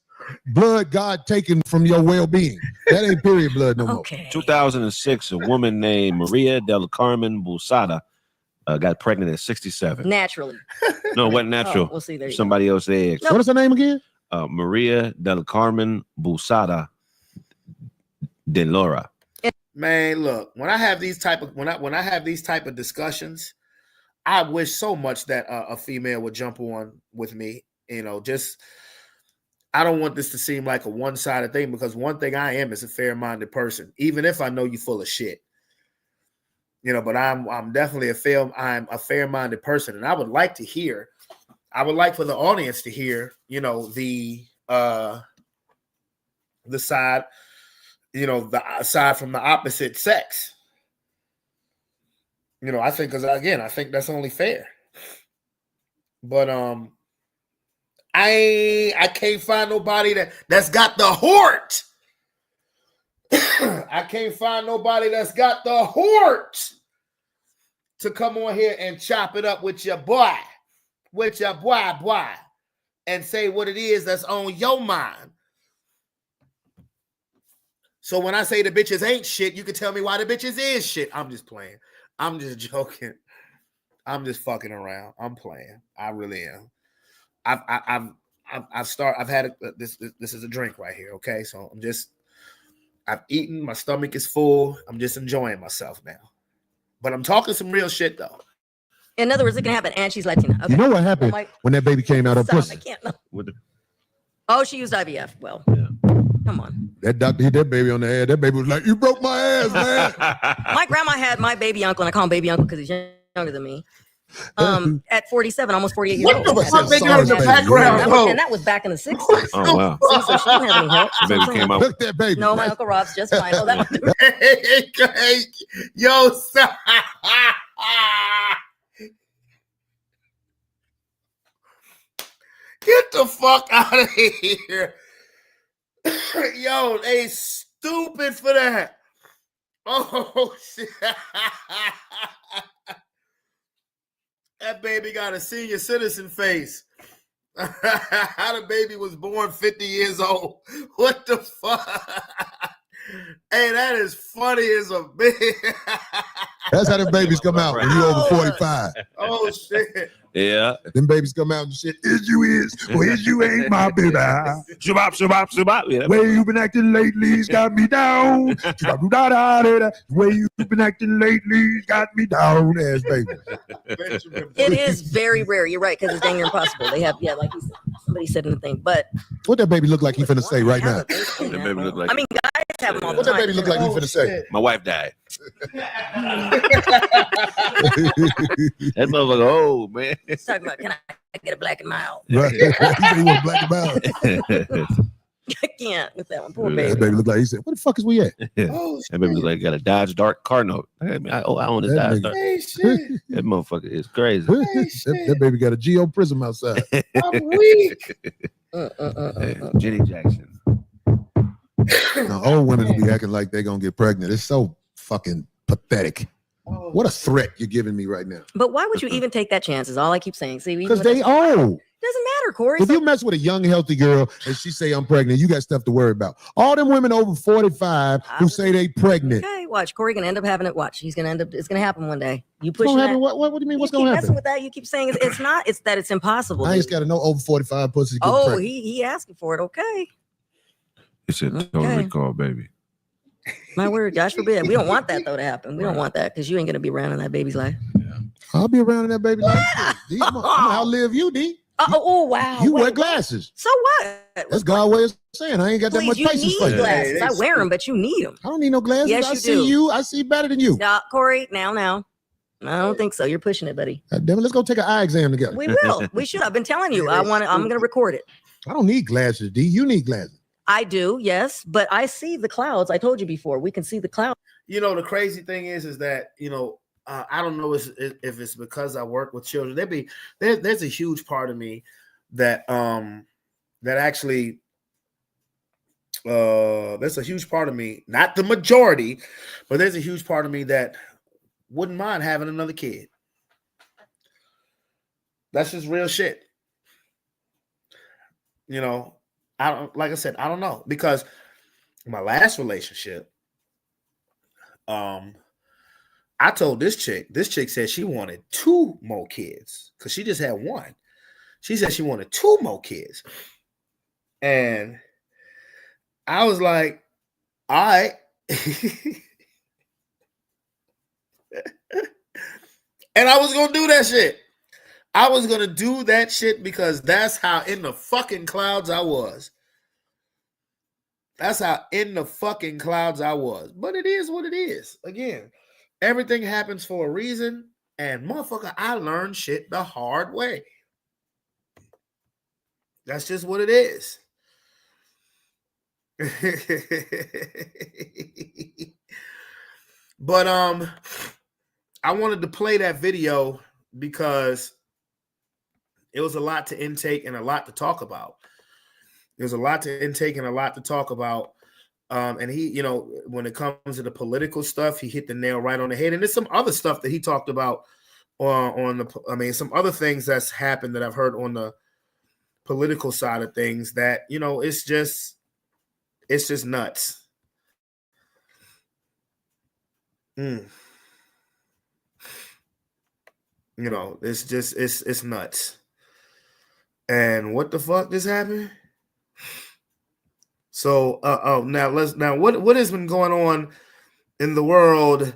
blood God taken from your well-being. That ain't period blood no more. Okay. 2006, a woman named Maria del Carmen Bulsada got pregnant at 67. Naturally. No, it wasn't natural. We'll see. There you Somebody else eggs. What is her name again? Maria del Carmen Bulsada de Laura. Man, look, when I have these type of discussions, I wish so much that a female would jump on with me. You know, just I don't want this to seem like a one-sided thing, because one thing I am is a fair-minded person, even if I know you're full of shit. You know, but I'm definitely I'm a fair-minded person, and I would like for the audience to hear, you know, the side, you know, the side from the opposite sex. You know, I think that's only fair. But I can't find nobody that's got the hort. I can't find nobody that's got the hort to come on here and chop it up with your boy, and say what it is that's on your mind. So when I say the bitches ain't shit, you can tell me why the bitches is shit. I'm just playing. I'm just joking. I'm just fucking around. I'm playing. I really am. I've had this is a drink right here. Okay, so I've eaten. My stomach is full. I'm just enjoying myself now. But I'm talking some real shit though. In other words, it can happen, and she's Latina. Okay. You know what happened Well, when that baby came out of Stop, pussy? I can't. No. With the, Oh, she used IVF. Well, come on. That doctor hit that baby on the head. That baby was like, "You broke my ass, man." My grandma had my baby uncle, and I call him baby uncle because he's younger than me. At 47, almost 48 years What old. the fuck they got in the baby. background? And that was back in the 60s. oh wow, See, so she didn't have any help. the baby came out. Look at that baby. No, my Uncle Rob's just fine. Oh, that Hey, yo, stop. Get the fuck out of here. Yo, they stupid for that. Oh, shit. That baby got a senior citizen face. How the baby was born 50 years old. What the fuck? Hey, that is funny as a bitch. That's how them babies come out when you over 45. Oh, shit. Yeah. Them babies come out and shit. Is you is, or is you ain't my baby. Shabop, shabop, shabop. Yeah, Way you been acting lately's got me down. The way you been acting lately's got me down, ass baby. It is very rare. You're right, because it's dang near impossible. They have, yeah, like you said, somebody said in the thing. But What that baby look like he finna say right now? That baby look like. I mean, guys have them all the What that time. baby look like he finna say? My wife died. That motherfucker old, man. He's talking about, can I get a black and mild? Right. He said he want black and mild. I can't with that one. Poor That baby. baby look like he said, "What the fuck is we at?" Oh, That baby look like got a Dodge Dart car note. I own a That Dodge nigga- Dart. hey, shit. That motherfucker is crazy. that baby got a Geo Prism outside. I'm weak. Jenny Jackson. Now, old women will be acting like they're gonna get pregnant. It's so fucking pathetic. What a threat you're giving me right now. But why would you even take that chance? Is all I keep saying. See, even Because when they it old. doesn't matter, Corey. If you mess with a young, healthy girl and she say I'm pregnant, you got stuff to worry about. All them women over 45 who say they pregnant. Okay, watch. Corey gonna end up having it. Watch. He's gonna end up. It's gonna happen one day. You What's push gonna that. happen? What do you mean? You What's keep gonna messing happen? with that. You keep saying it's not. It's that it's impossible. I ain't dude. got to know over 45 pussy. To get Oh, pregnant. he asking for it. Okay. He said total Okay. recall, baby. My word, gosh forbid. We don't want that though to happen. We don't want that because you ain't gonna be around in that baby's life. I'll be around in that baby life. D, I'm gonna outlive you, D. Oh wow. You Wait, wear glasses. So what? That's God's way of saying I ain't got that Please, much you patience need for you. glasses. Hey, I wear them, but you need them. I don't need no glasses. Yes, I you see do. you. I see better than you. Now, Corey. Now. I don't think so. You're pushing it, buddy. God damn it, let's go take an eye exam together. We will. We should. I've been telling you. I'm gonna record it. I don't need glasses, D. You need glasses. I do, yes, but I see the clouds. I told you before. We can see the clouds. You know, the crazy thing is that, you know, I don't know if it's because I work with children. There's a huge part of me that actually there's a huge part of me, not the majority, but there's a huge part of me that wouldn't mind having another kid. That's just real shit. You know, like I said, I don't know, because my last relationship, I told this chick said she wanted 2 more kids because she just had 1. She said she wanted 2 more kids. And I was like, all right. And I was going to do that shit. I was going to do that shit because that's how in the fucking clouds I was. That's how in the fucking clouds I was. But it is what it is. Again, everything happens for a reason. And motherfucker, I learned shit the hard way. That's just what it is. But I wanted to play that video because it was a lot to intake and a lot to talk about. There's a lot to intake and a lot to talk about. And he, you know, when it comes to the political stuff, he hit the nail right on the head. And there's some other stuff that he talked about some other things that's happened that I've heard on the political side of things that, you know, it's just nuts. You know, it's just it's nuts. And what the fuck just happened? So now what has been going on in the world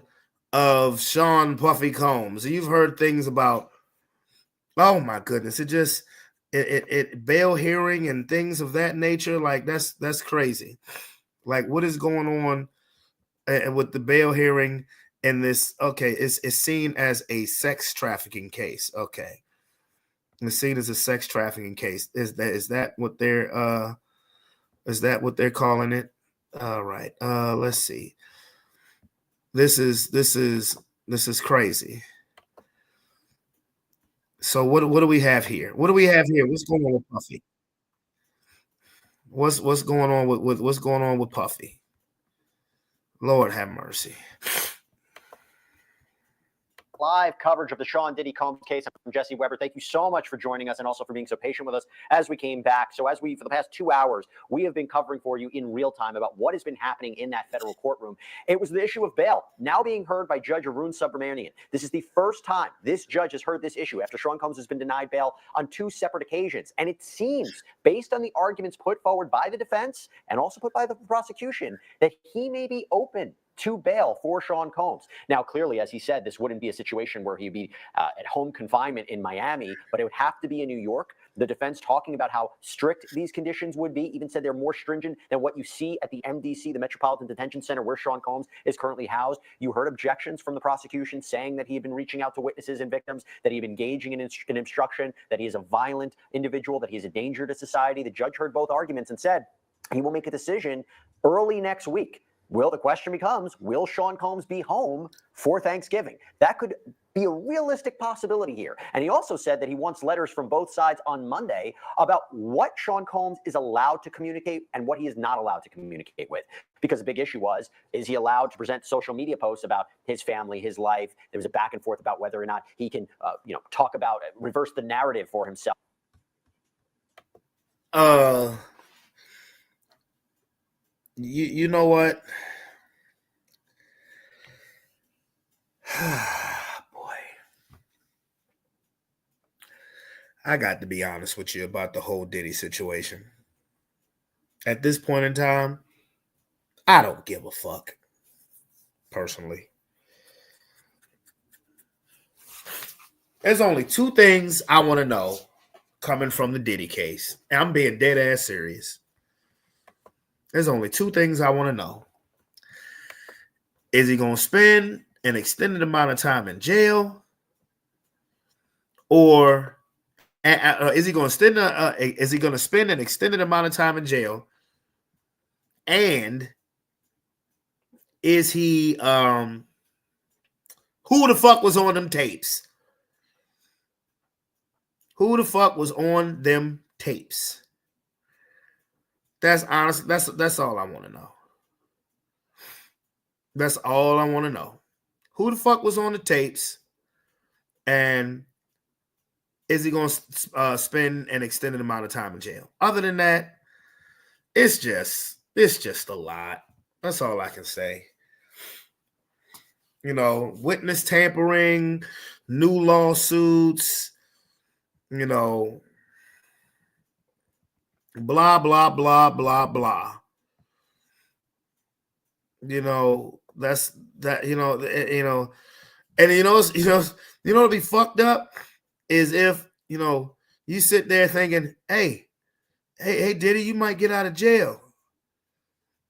of Sean Puffy Combs? You've heard things about, oh my goodness, it bail hearing and things of that nature. Like that's crazy. Like what is going on with the bail hearing and this? Okay, it's seen as a sex trafficking case. Okay, it's seen as a sex trafficking case. Is that what they're calling it? All right. Let's see. This is crazy. So what do we have here? What do we have here? What's going on with Puffy? What's going on with what's going on with Puffy? Lord have mercy. Live coverage of the Sean Diddy Combs case. I'm Jesse Weber. Thank you so much for joining us and also for being so patient with us as we came back. So for the past 2 hours, we have been covering for you in real time about what has been happening in that federal courtroom. It was the issue of bail now being heard by Judge Arun Subramanian. This is the first time this judge has heard this issue after Sean Combs has been denied bail on 2 separate occasions. And it seems, based on the arguments put forward by the defense and also put by the prosecution, that he may be open to bail for Sean Combs. Now, clearly, as he said, this wouldn't be a situation where he'd be at home confinement in Miami, but it would have to be in New York. The defense talking about how strict these conditions would be, even said they're more stringent than what you see at the MDC, the Metropolitan Detention Center, where Sean Combs is currently housed. You heard objections from the prosecution saying that he had been reaching out to witnesses and victims, that he had been engaging in obstruction, that he is a violent individual, that he's a danger to society. The judge heard both arguments and said he will make a decision early next week. The question becomes, will Sean Combs be home for Thanksgiving? That could be a realistic possibility here. And he also said that he wants letters from both sides on Monday about what Sean Combs is allowed to communicate and what he is not allowed to communicate with. Because the big issue is he allowed to present social media posts about his family, his life? There was a back and forth about whether or not he can, talk about, reverse the narrative for himself. You know what? Boy. I got to be honest with you about the whole Diddy situation. At this point in time, I don't give a fuck, personally. There's only 2 things I want to know coming from the Diddy case. And I'm being dead ass serious. There's only 2 things I want to know. Is he going to spend an extended amount of time in jail? Or is he going to spend an extended amount of time in jail? And is he who the fuck was on them tapes? Who the fuck was on them tapes? That's honest. That's all I want to know. That's all I want to know. Who the fuck was on the tapes? And is he going to spend an extended amount of time in jail? Other than that, it's just a lot. That's all I can say. Witness tampering, new lawsuits, blah, blah, blah, blah, blah. That's that, and what'll be fucked up is if, you sit there thinking, hey, Diddy, you might get out of jail.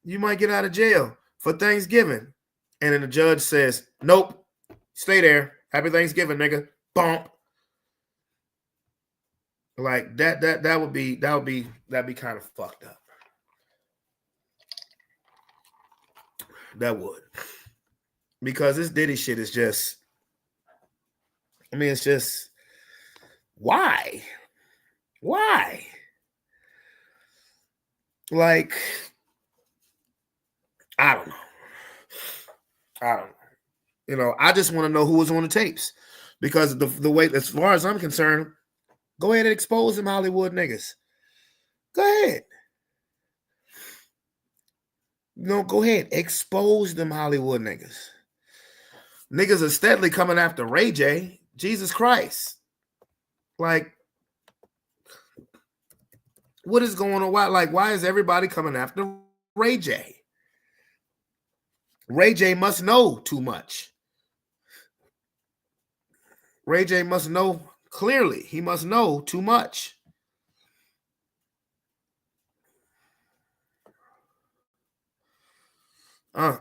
You might get out of jail for Thanksgiving. And then the judge says, nope, stay there. Happy Thanksgiving, nigga. Bump. Like that'd be kind of fucked up. That would. Because this Diddy shit is just, it's just, why? Why? Like, I don't know. I just want to know who was on the tapes. Because the way, as far as I'm concerned, go ahead and expose them Hollywood niggas. Go ahead. Go ahead. Expose them Hollywood niggas. Niggas are steadily coming after Ray J. Jesus Christ. Like, what is going on? Why is everybody coming after Ray J? Ray J must know too much. Ray J must know clearly. He must know too much. And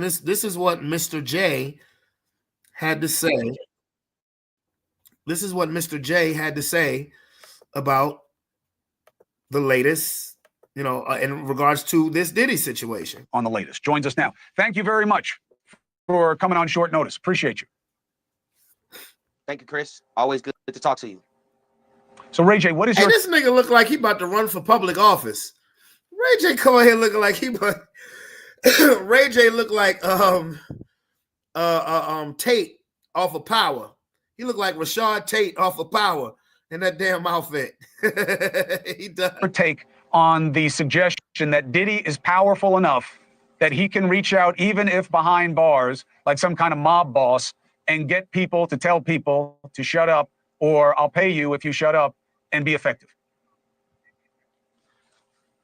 this is what Mr. J had to say. This is what Mr. J had to say about the latest, in regards to this Diddy situation. On the latest. Joins us now. Thank you very much for coming on short notice. Appreciate you. Thank you, Chris. Always good to talk to you. So, Ray J, what is Hey, your... this nigga look like he about to run for public office. Ray J come out here looking like he Ray J look like Tate off of Power. He looked like Rashad Tate off of Power in that damn outfit. He does. Take on the suggestion that Diddy is powerful enough that he can reach out, even if behind bars, like some kind of mob boss, and get people to tell people to shut up, or I'll pay you if you shut up, and be effective?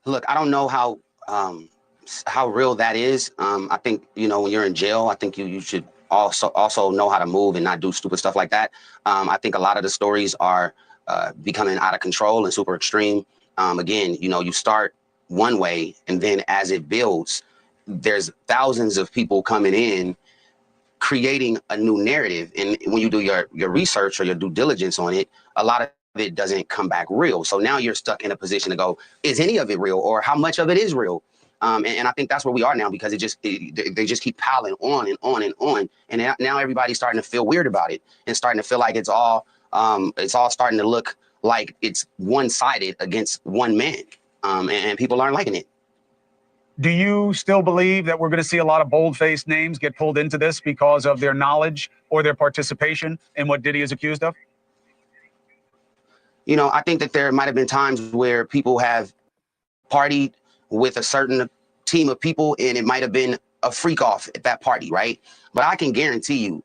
Look, I don't know how real that is. I think, when you're in jail, I think you should also know how to move and not do stupid stuff like that. I think a lot of the stories are becoming out of control and super extreme. Again, you start one way, and then as it builds, there's thousands of people coming in, creating a new narrative. And when you do your research or your due diligence on it, a lot of it doesn't come back real. So now you're stuck in a position to go, is any of it real, or how much of it is real? And I think that's where we are now, because they just keep piling on and on and on. And now everybody's starting to feel weird about it, and starting to feel like it's all starting to look like it's one-sided against one man. And people aren't liking it. Do you still believe that we're going to see a lot of bold-faced names get pulled into this because of their knowledge or their participation in what Diddy is accused of? I think that there might have been times where people have partied with a certain team of people, and it might have been a freak off at that party, right? But I can guarantee you,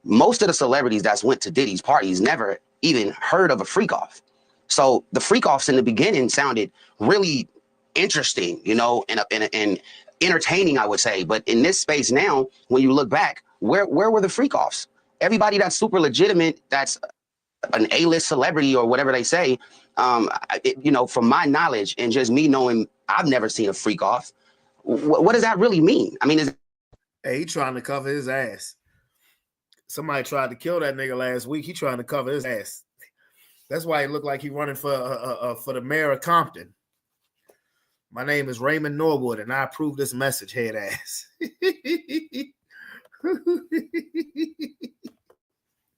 most of the celebrities that's went to Diddy's parties never even heard of a freak off. So the freak offs in the beginning sounded really interesting, and entertaining, I would say. But in this space now, when you look back, where were the freak offs? Everybody that's super legitimate, that's an A-list celebrity or whatever they say, from my knowledge and just me knowing, I've never seen a freak off. What does that really mean? I mean, hey, he trying to cover his ass. Somebody tried to kill that nigga last week. He trying to cover his ass. That's why he looked like he running for the mayor of Compton. My name is Raymond Norwood, and I approve this message, head ass. Is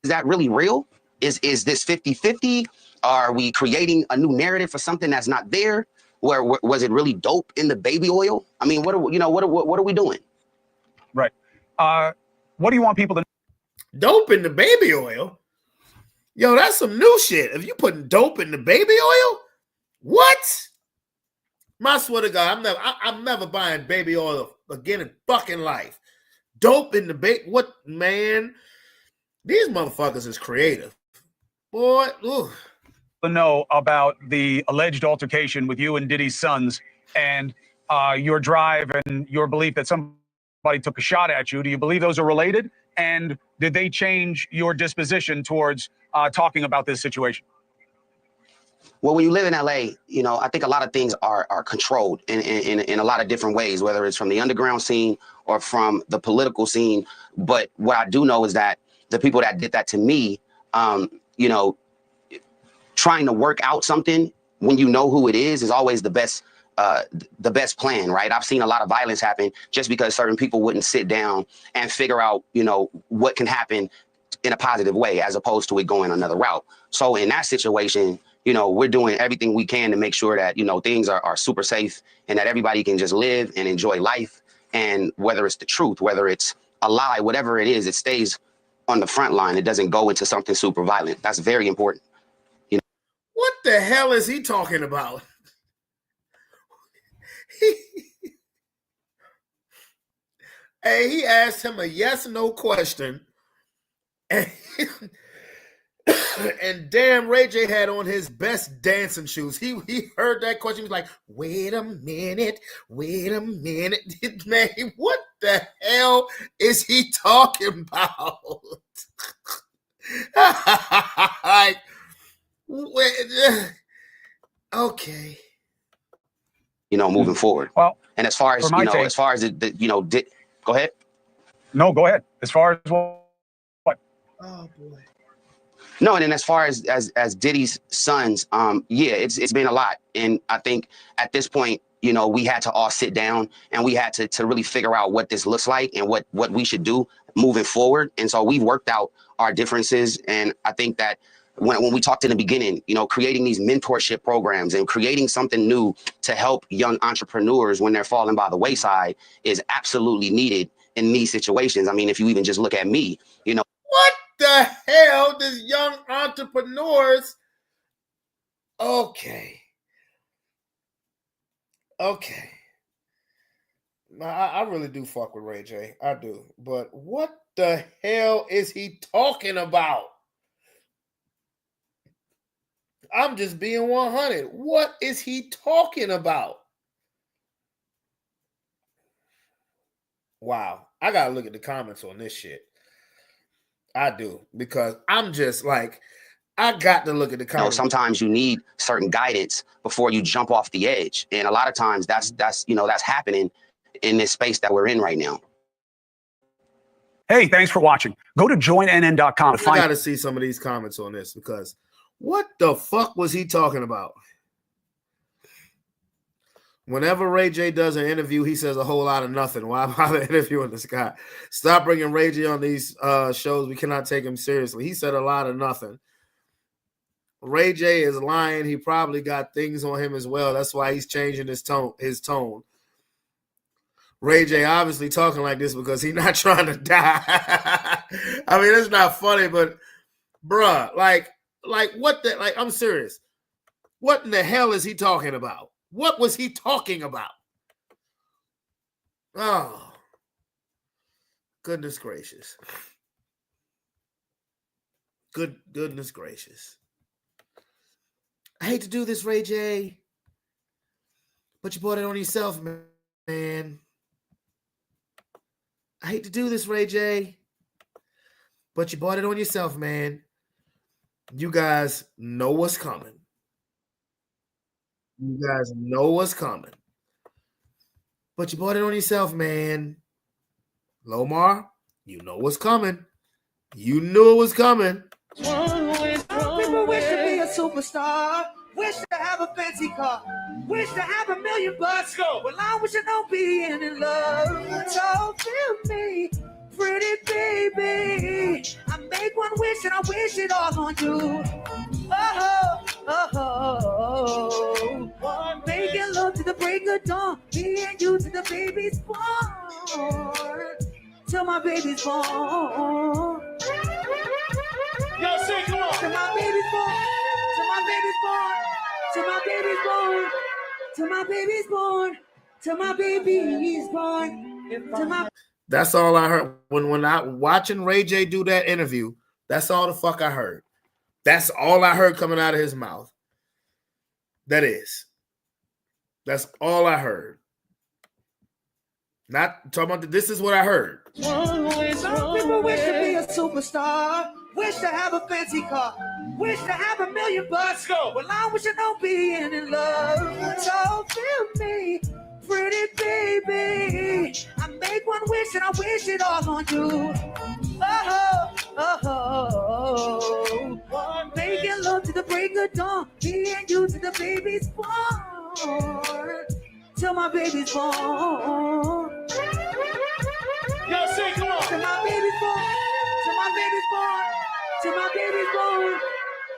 that really real? Is this 50-50? Are we creating a new narrative for something that's not there? Where was it really dope in the baby oil? I mean, what are we doing? Right. What do you want people to Dope in the baby oil? Yo, that's some new shit. If you putting dope in the baby oil, what? I swear to God, I'm never buying baby oil again in fucking life. Dope in the baby, what, man? These motherfuckers is creative. Boy, ooh. know about the alleged altercation with you and Diddy's sons, and your drive and your belief that somebody took a shot at you? Do you believe those are related? And did they change your disposition towards talking about this situation? Well, when you live in LA, I think a lot of things are controlled in a lot of different ways, whether it's from the underground scene or from the political scene. But what I do know is that the people that did that to me, trying to work out something when you know who it is always the best plan, right? I've seen a lot of violence happen just because certain people wouldn't sit down and figure out, what can happen in a positive way, as opposed to it going another route. So in that situation, we're doing everything we can to make sure that, things are super safe and that everybody can just live and enjoy life. And whether it's the truth, whether it's a lie, whatever it is, it stays on the front line. It doesn't go into something super violent. That's very important. What the hell is he talking about? Hey, he asked him a yes/no question, and, and damn, Ray J had on his best dancing shoes. He heard that question. He was like, "Wait a minute, man, what the hell is he talking about?" Like, okay. Moving forward. Well, And as far as for my take, as far as go ahead. No, go ahead. As far as what? Oh boy. No, and then as far as Diddy's sons, yeah, it's been a lot, and I think at this point, we had to all sit down and we had to really figure out what this looks like and what we should do moving forward. And so we've worked out our differences, and I think that when we talked in the beginning, creating these mentorship programs and creating something new to help young entrepreneurs when they're falling by the wayside is absolutely needed in these situations. I mean, if you even just look at me, What the hell does young entrepreneurs? Okay. I really do fuck with Ray J. I do. But what the hell is he talking about? I'm just being 100. What is he talking about? Wow. I got to look at the comments on this shit. I do. Because I'm just like, I got to look at the comments. Sometimes you need certain guidance before you jump off the edge. And a lot of times that's happening in this space that we're in right now. Hey, thanks for watching. Go to joinnn.com to find. I got to see some of these comments on this because what the fuck was he talking about? Whenever Ray J does an interview, he says a whole lot of nothing. Why bother interviewing this guy? Stop bringing Ray J on these shows. We cannot take him seriously. He said a lot of nothing. Ray J is lying. He probably got things on him as well. That's why he's changing his tone. Ray J obviously talking like this because he's not trying to die. I mean, it's not funny, but bruh, like what the, like, I'm serious. What in the hell is he talking about? What was he talking about? Oh, goodness gracious. Goodness gracious. I hate to do this, Ray J, but you brought it on yourself, man. I hate to do this, Ray J, but you brought it on yourself, man. You guys know what's coming. You guys know what's coming. But you brought it on yourself, man. Lomar, you know what's coming. You knew it was coming. People wish to be a superstar, wish to have a fancy car, wish to have $1 million bucks. Well, I wish I don't be in love. So feel me, pretty baby. I make one wish and I wish it all on you. Making love to the break of dawn, me and you to the baby's born, till my baby's born. Yo, sing, come on. Till my baby's born, till my baby's born, till my baby's born, till my baby's born, till my baby's born, till my. That's all I heard when I watching Ray J do that interview. That's all the fuck I heard. That's all I heard coming out of his mouth. That's all I heard. Not talking about this is what I heard. Some people wish to be a superstar, wish to have a fancy car, wish to have $1 million bucks. Well, I wish I don't be in love. So feel me, pretty baby. I make one wish and I wish it all on you. Making love to the break of dawn, me and you to the baby's born, till my baby's born. Yo, sing, come on. Till my baby's born, till my baby's born, till my baby's born,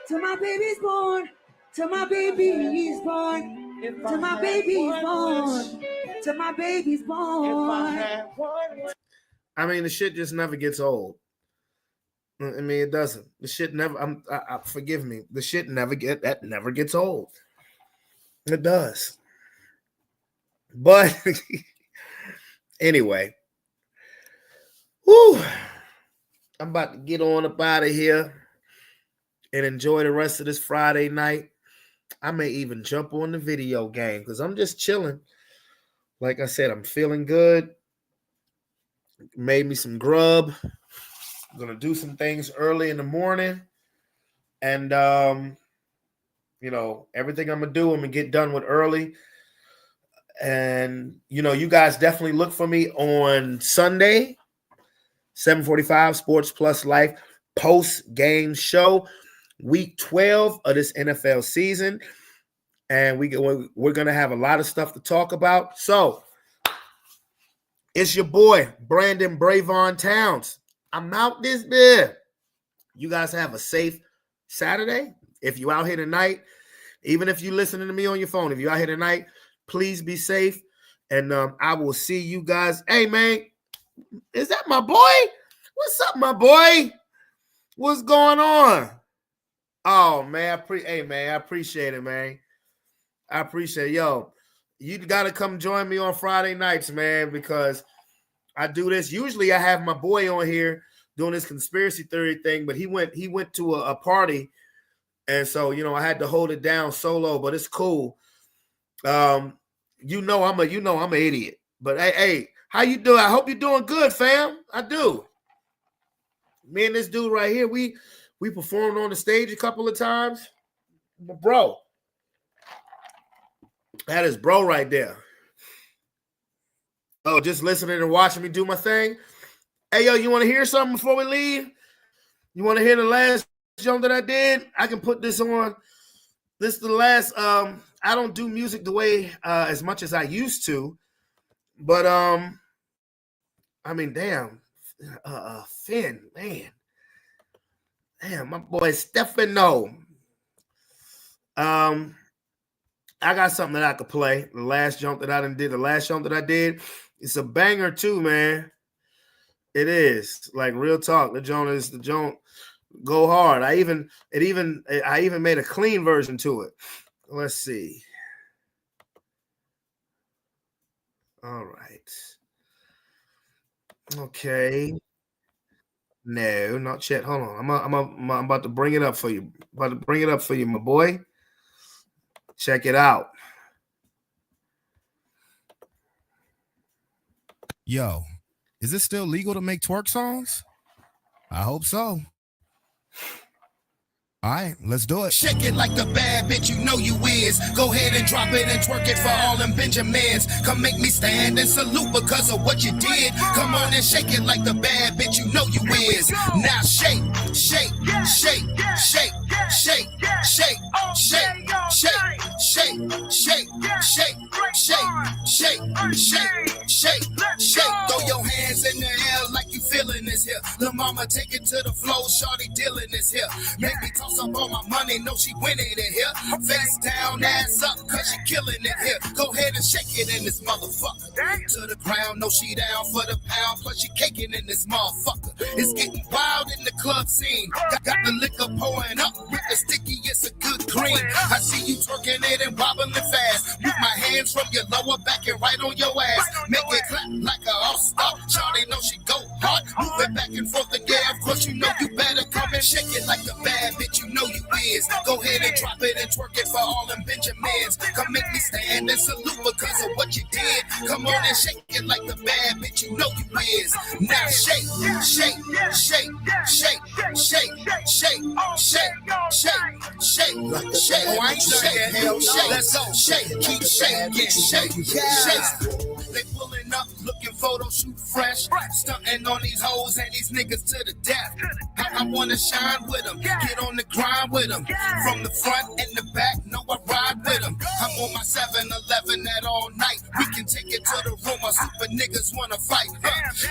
till my baby's born, till my baby's born, till my baby's born, till my baby's born. I mean, the shit just never gets old. I mean, it doesn't. The shit never. Forgive me. The shit never gets old. It does. But anyway, Whew. I'm about to get on up out of here and enjoy the rest of this Friday night. I may even jump on the video game because I'm just chilling. Like I said, I'm feeling good. Made me some grub. I'm gonna do some things early in the morning. And everything I'm gonna do, I'm gonna get done with early. And you guys definitely look for me on Sunday, 7:45, Sports Plus Life post-game show, week 12 of this NFL season. And we're gonna have a lot of stuff to talk about. So it's your boy, Brandon Bravon Towns. I'm out this bit. You guys have a safe Saturday. If you out here tonight, even if you listening to me on your phone, if you out here tonight, please be safe. And I will see you guys. Hey, man, is that my boy? What's up, my boy? What's going on? Oh, man, I appreciate it, man. I appreciate it. Yo, you got to come join me on Friday nights, man, because I do this. Usually I have my boy on here doing this conspiracy theory thing, but he went to a party, and so I had to hold it down solo, but it's cool. I'm an idiot. But hey, how you doing? I hope you're doing good, fam. I do. Me and this dude right here, we performed on the stage a couple of times. Bro. That is bro right there. Oh, just listening and watching me do my thing. Hey, yo, you want to hear something before we leave? You want to hear the last jump that I did? I can put this on. This is the last. I don't do music the way as much as I used to, but damn, Finn, man, damn, my boy Stefano. I got something that I could play. The last jump that I did, it's a banger too, man. It is like real talk. The joint go hard. I even made a clean version to it. Let's see. All right. Okay. No, not yet. Hold on. I'm about to bring it up for you. My boy. Check it out. Yo, is it still legal to make twerk songs? I hope so. All right, let's do it. Shake it like the bad bitch you know you is. Go ahead and drop it and twerk it for all them Benjamins. Come make me stand and salute because of what you did. Come on and shake it like the bad bitch you know you is. Now shake, shake, shake, shake, shake, shake, shake, shake, shake, shake, shake, shake, shake, shake, shake, shake. Throw your hands in the air like you feeling this here. Lil' mama take it to the floor, shawty dealing this here. Make me toss up all my money, know she winning it here. Face down, ass up, cause she killing it here. Go ahead and shake it in this motherfucker. To the ground, know she down for the pound, plus she caking in this motherfucker. It's getting wild in the club scene. Got the liquor pouring up with the sticky, it's a good cream. I see you twerking it and wobbling fast. Move my hands from your lower back and right on your ass. Make it clap like a all-star. Shawty know she go hard. Move it back and forth again. Of course you know you better come and shake it like the bad bitch you know you is. Go ahead and drop it and twerk it for all them Benjamins. Come make me stand and salute because of what you did. Come on and shake it like the bad bitch you know you is. Now shake, shake, shake, shake, shake, shake, shake, shake, shake, shake. Oh, I ain't shake, hell, shake. Let's go, shake, keep shaking, shake, shake. They pulling up, looking photo shoot fresh, stunting on these hoes and these niggas to the death. I wanna shine with them, get on the grind with them. From the front and the back, know I ride with them. I'm on my 7-Eleven at all night. We can take it to the room, my super niggas wanna fight.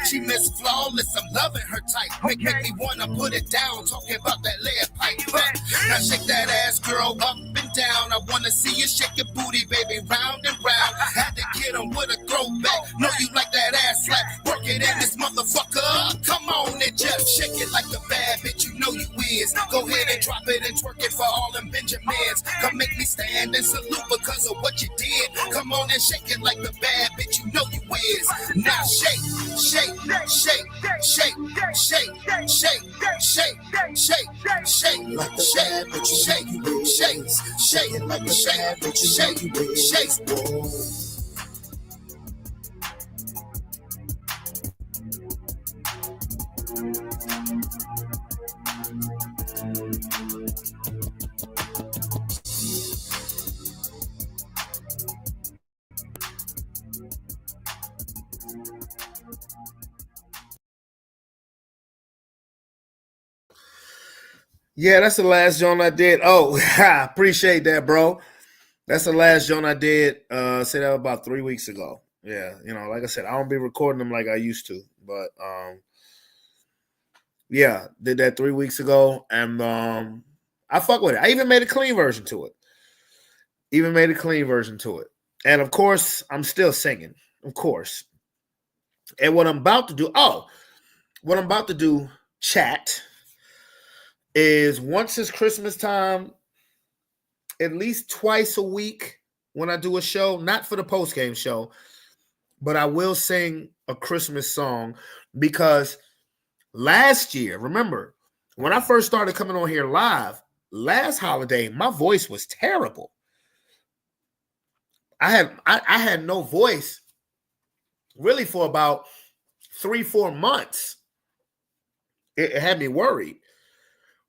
She miss flawless, I'm loving her type. Make me wanna put it down, talking about that lead pipe. Now shake that ass, girl, up and down. I wanna see you shake your booty, baby, round and round. Had to get them with a throwback. Know you like that ass slap. Work it in this motherfucker. Come on and Just shake it like the bad bitch you know you is. Go ahead and drop it and twerk it for all them Benjamins. Come make me stand and salute because of what you did. Come on and shake it like the bad bitch you know you is. Now shake, shake, shake, shake, shake, shake, shake, shake, shake, like the bad bitch you shake, shake, shake it like the bad bitch you shake, shake. Yeah, that's the last joint I did. Oh, appreciate that, bro. That's the last joint I did. Say that about 3 weeks ago. Yeah, you know, like I said, I don't be recording them like I used to, but yeah, did that 3 weeks ago, and I fuck with it. I even made a clean version to it. And of course, I'm still singing. Of course. And what I'm about to do, chat, is once it's Christmas time, at least twice a week when I do a show, not for the post-game show, but I will sing a Christmas song because last year, remember, when I first started coming on here live, last holiday, my voice was terrible. I had no voice really for about 3-4 months. It had me worried.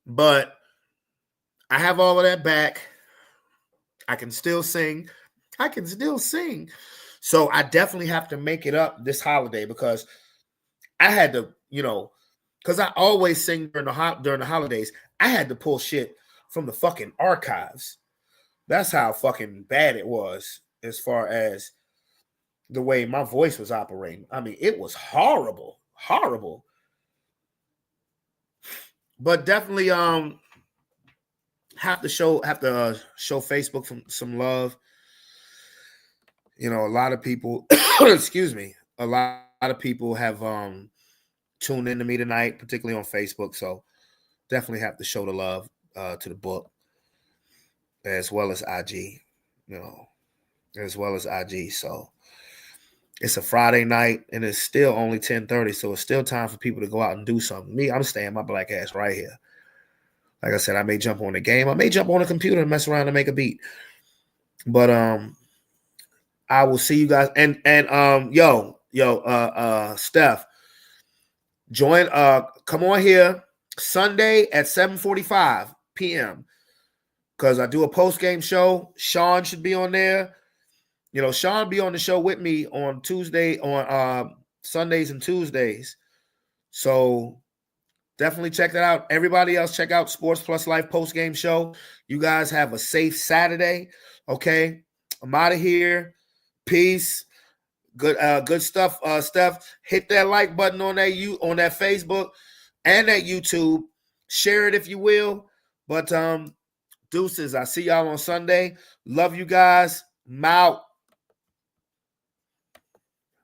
But I have all of that back. I can still sing. So I definitely have to make it up this holiday because I had to, you know, because I always sing during the holidays. I had to pull shit from the fucking archives. That's how fucking bad it was as far as the way my voice was operating. I mean, it was horrible. But definitely have to show Facebook some love. You know, a lot of people excuse me, a lot of people have tuned into me tonight, particularly on Facebook. So definitely have to show the love to the book as well as IG, So it's a Friday night and it's still only 10:30. So it's still time for people to go out and do something. Me, I'm staying my black ass right here. Like I said, I may jump on the game. I may jump on a computer and mess around and make a beat. But I will see you guys. And Steph, join come on here Sunday at 7:45 p.m. because I do a post-game show. Sean should be on there. You know, Sean be on the show with me on Sundays and Tuesdays. So definitely check that out. Everybody else, check out Sports Plus Life post-game show. You guys have a safe Saturday. Okay. I'm out of here. Peace. Good stuff, Steph. Hit that like button on that Facebook and that YouTube. Share it if you will. But deuces. I see y'all on Sunday. Love you guys. I'm out.